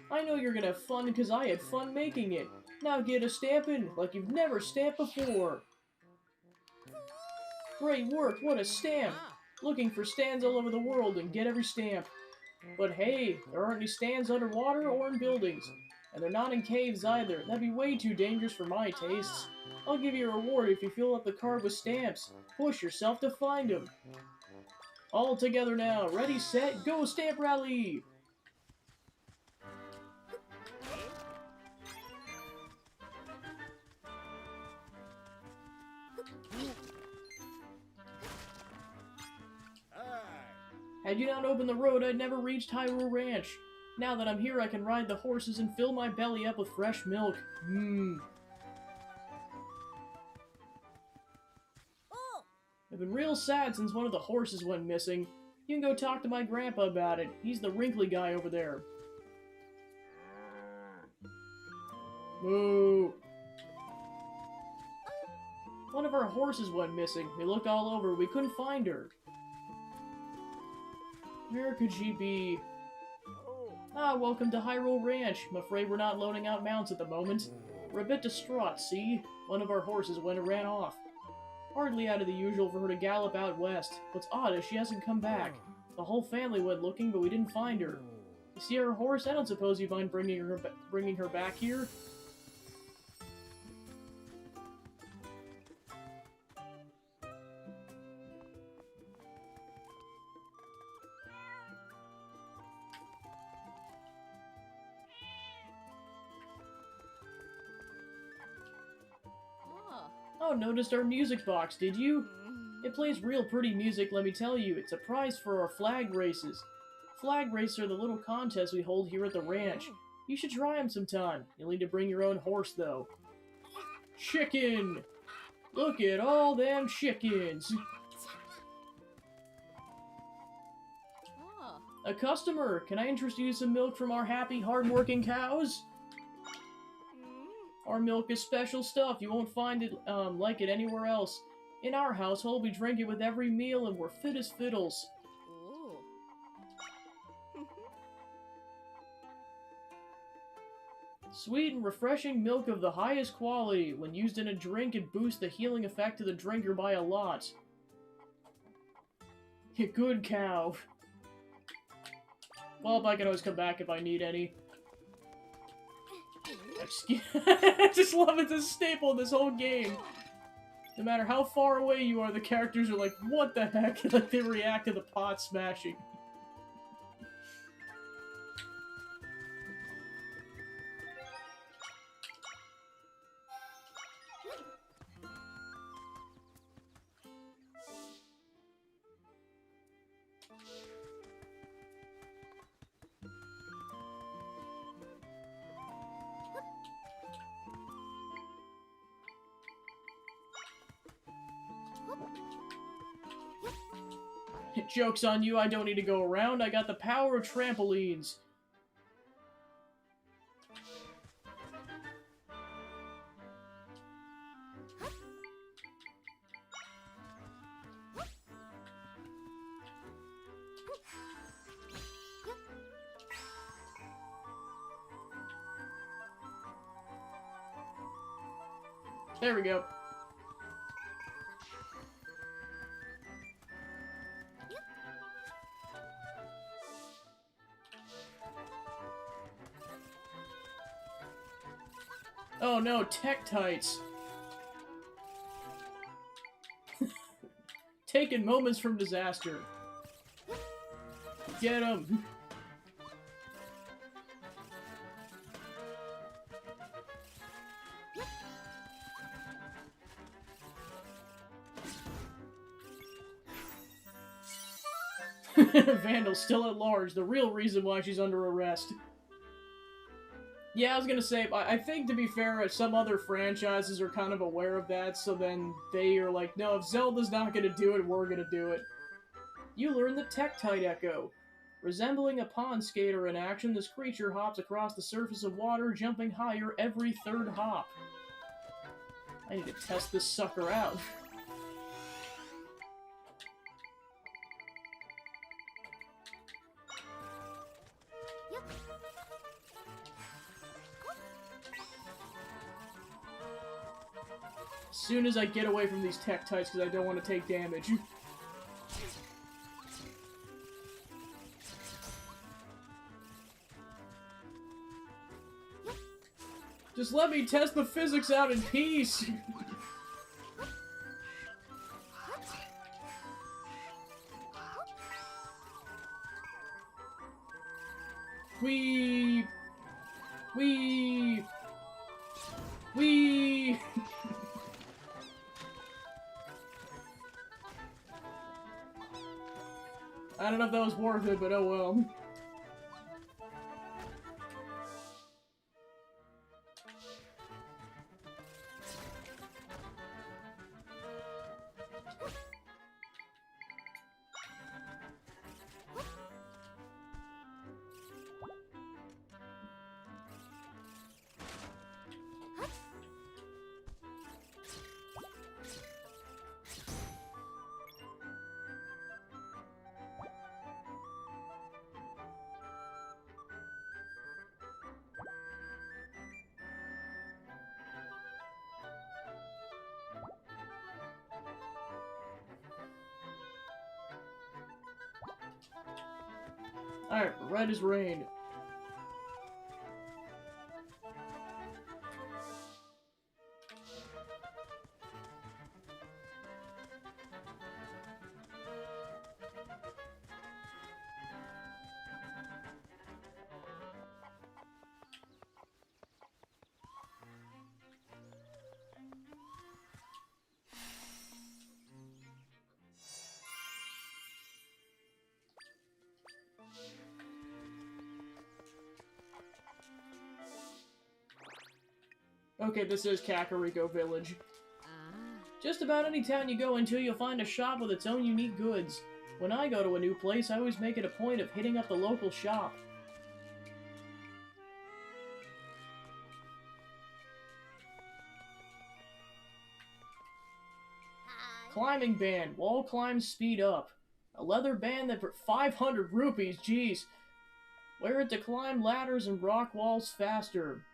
I know you're gonna have fun because I had fun making it. Now get a stampin' like you've never stamped before. Great work, what a stamp! Looking for stands all over the world and get every stamp. But hey, there aren't any stands underwater or in buildings. And they're not in caves either. That'd be way too dangerous for my tastes. I'll give you a reward if you fill up the card with stamps. Push yourself to find them. All together now. Ready, set, go, Stamp Rally! Had you not opened the road, I'd never reached Hyrule Ranch. Now that I'm here, I can ride the horses and fill my belly up with fresh milk. I've been real sad since one of the horses went missing. You can go talk to my grandpa about it. He's the wrinkly guy over there. Moo! One of our horses went missing. We looked all over. We couldn't find her. Where could she be? Ah, welcome to Hyrule Ranch. I'm afraid we're not loading out mounts at the moment. We're a bit distraught, see? One of our horses went and ran off. Hardly out of the usual for her to gallop out west. What's odd is she hasn't come back. The whole family went looking, but we didn't find her. You see our horse? I don't suppose you mind bringing her back here? Oh, noticed our music box, did you? It plays real pretty music, let me tell you. It's a prize for our flag races. Flag races are the little contests we hold here at the ranch. You should try them sometime. You'll need to bring your own horse, though. Chicken! Look at all them chickens! A customer! Can I interest you in some milk from our happy, hard-working cows? Our milk is special stuff. You won't find it like it anywhere else. In our household, we drink it with every meal, and we're fit as fiddles. Sweet and refreshing milk of the highest quality. When used in a drink, it boosts the healing effect of the drinker by a lot. Good cow. Well, I can always come back if I need any. I just love it. It's a staple in this whole game. No matter how far away you are, the characters are like, what the heck? Like, they react to the pot smashing. Joke's on you, I don't need to go around. I got the power of trampolines. There we go. Oh no, Tektites! Taking moments from disaster. Get him! Vandal's still at large, the real reason why she's under arrest. Yeah, I was gonna say, I think, to be fair, some other franchises are kind of aware of that, so then they are like, no, if Zelda's not gonna do it, we're gonna do it. You learn the Tektite Echo. Resembling a pond skater in action, this creature hops across the surface of water, jumping higher every third hop. I need to test this sucker out. As soon as I get away from these Tektites, because I don't want to take damage. Just let me test the physics out in peace! Wee! I don't know if that was worth it, but oh well. Alright, red is rain. Okay, this is Kakariko Village. Ah. Just about any town you go into, you'll find a shop with its own unique goods. When I go to a new place, I always make it a point of hitting up the local shop. Hi. Climbing band. Wall climbs speed up. A leather band that for 500 rupees, jeez. Wear it to climb ladders and rock walls faster.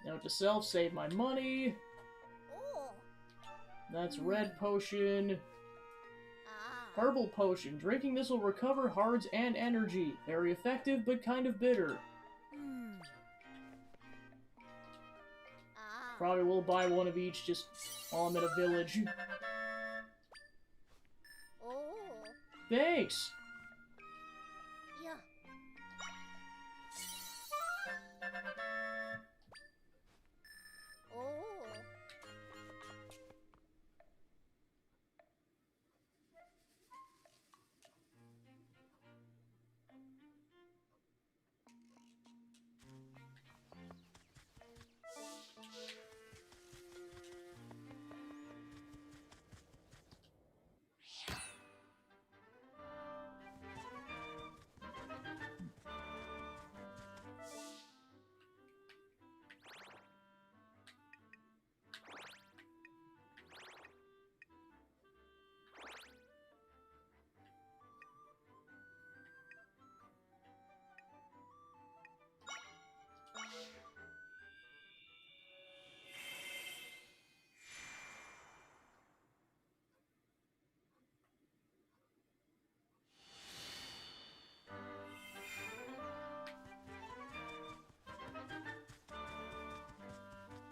Note to self, save my money. Oh. That's red potion. Ah. Purple potion. Drinking this will recover hearts and energy. Very effective, but kind of bitter. Ah. Probably will buy one of each just while I'm in a village. Oh. Thanks! Yeah. Oh.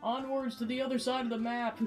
Onwards to the other side of the map!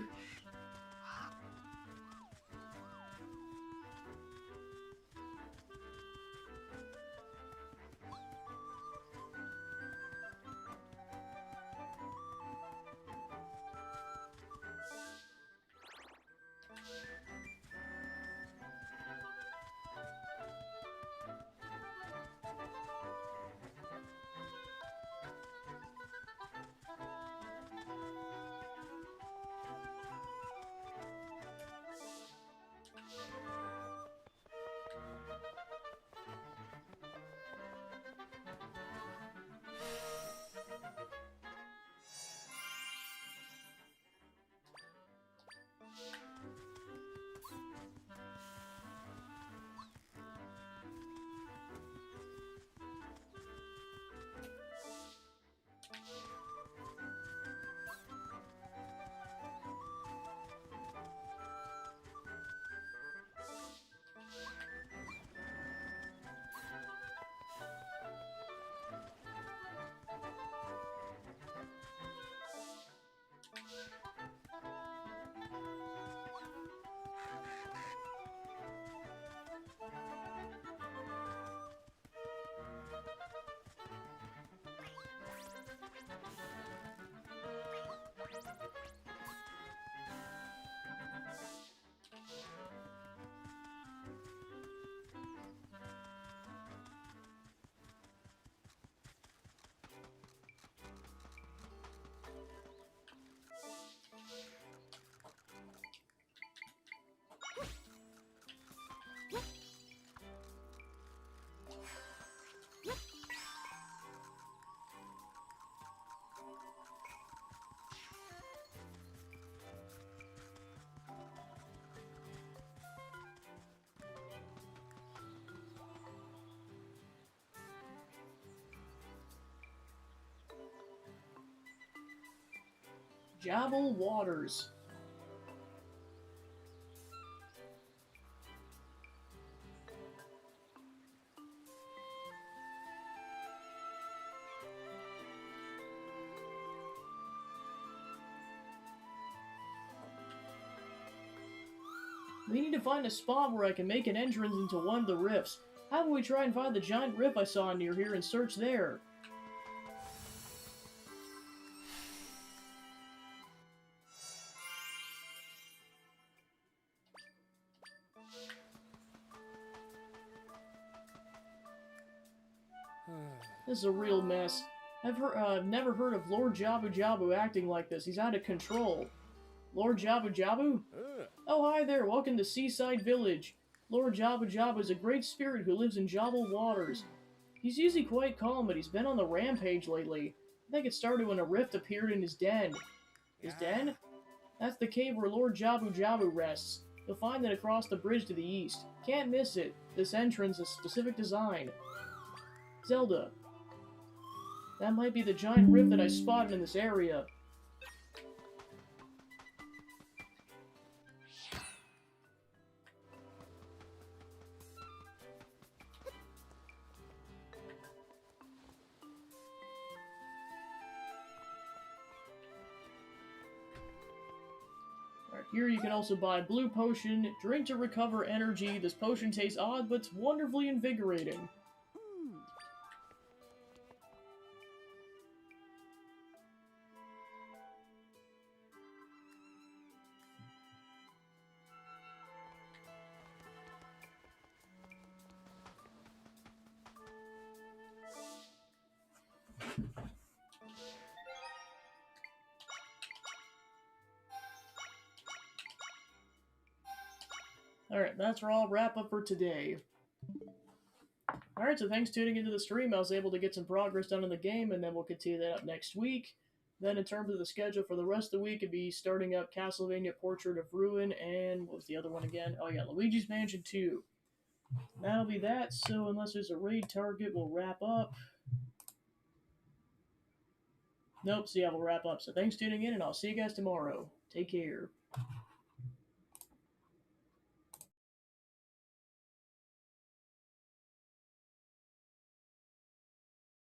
Jabal Waters. We need to find a spot where I can make an entrance into one of the rifts. How about we try and find the giant rift I saw near here and search there? This is a real mess. I've never heard of Lord Jabu Jabu acting like this. He's out of control. Lord Jabu Jabu? Oh, hi there. Welcome to Seaside Village. Lord Jabu Jabu is a great spirit who lives in Jabal waters. He's usually quite calm, but he's been on the rampage lately. I think it started when a rift appeared in his den. His den? That's the cave where Lord Jabu Jabu rests. You'll find it across the bridge to the east. Can't miss it. This entrance is specific design. Zelda. That might be the giant rift that I spotted in this area. Here you can also buy Blue Potion, drink to recover energy. This potion tastes odd, but it's wonderfully invigorating. Alright, that's where I'll wrap up for today. Alright, so thanks for tuning into the stream. I was able to get some progress done in the game, and then we'll continue that up next week. Then in terms of the schedule for the rest of the week, it'd be starting up Castlevania Portrait of Ruin, and what was the other one again? Oh yeah, Luigi's Mansion 2. That'll be that, so unless there's a raid target, we'll wrap up. Nope, so yeah, we'll wrap up. So thanks for tuning in, and I'll see you guys tomorrow. Take care.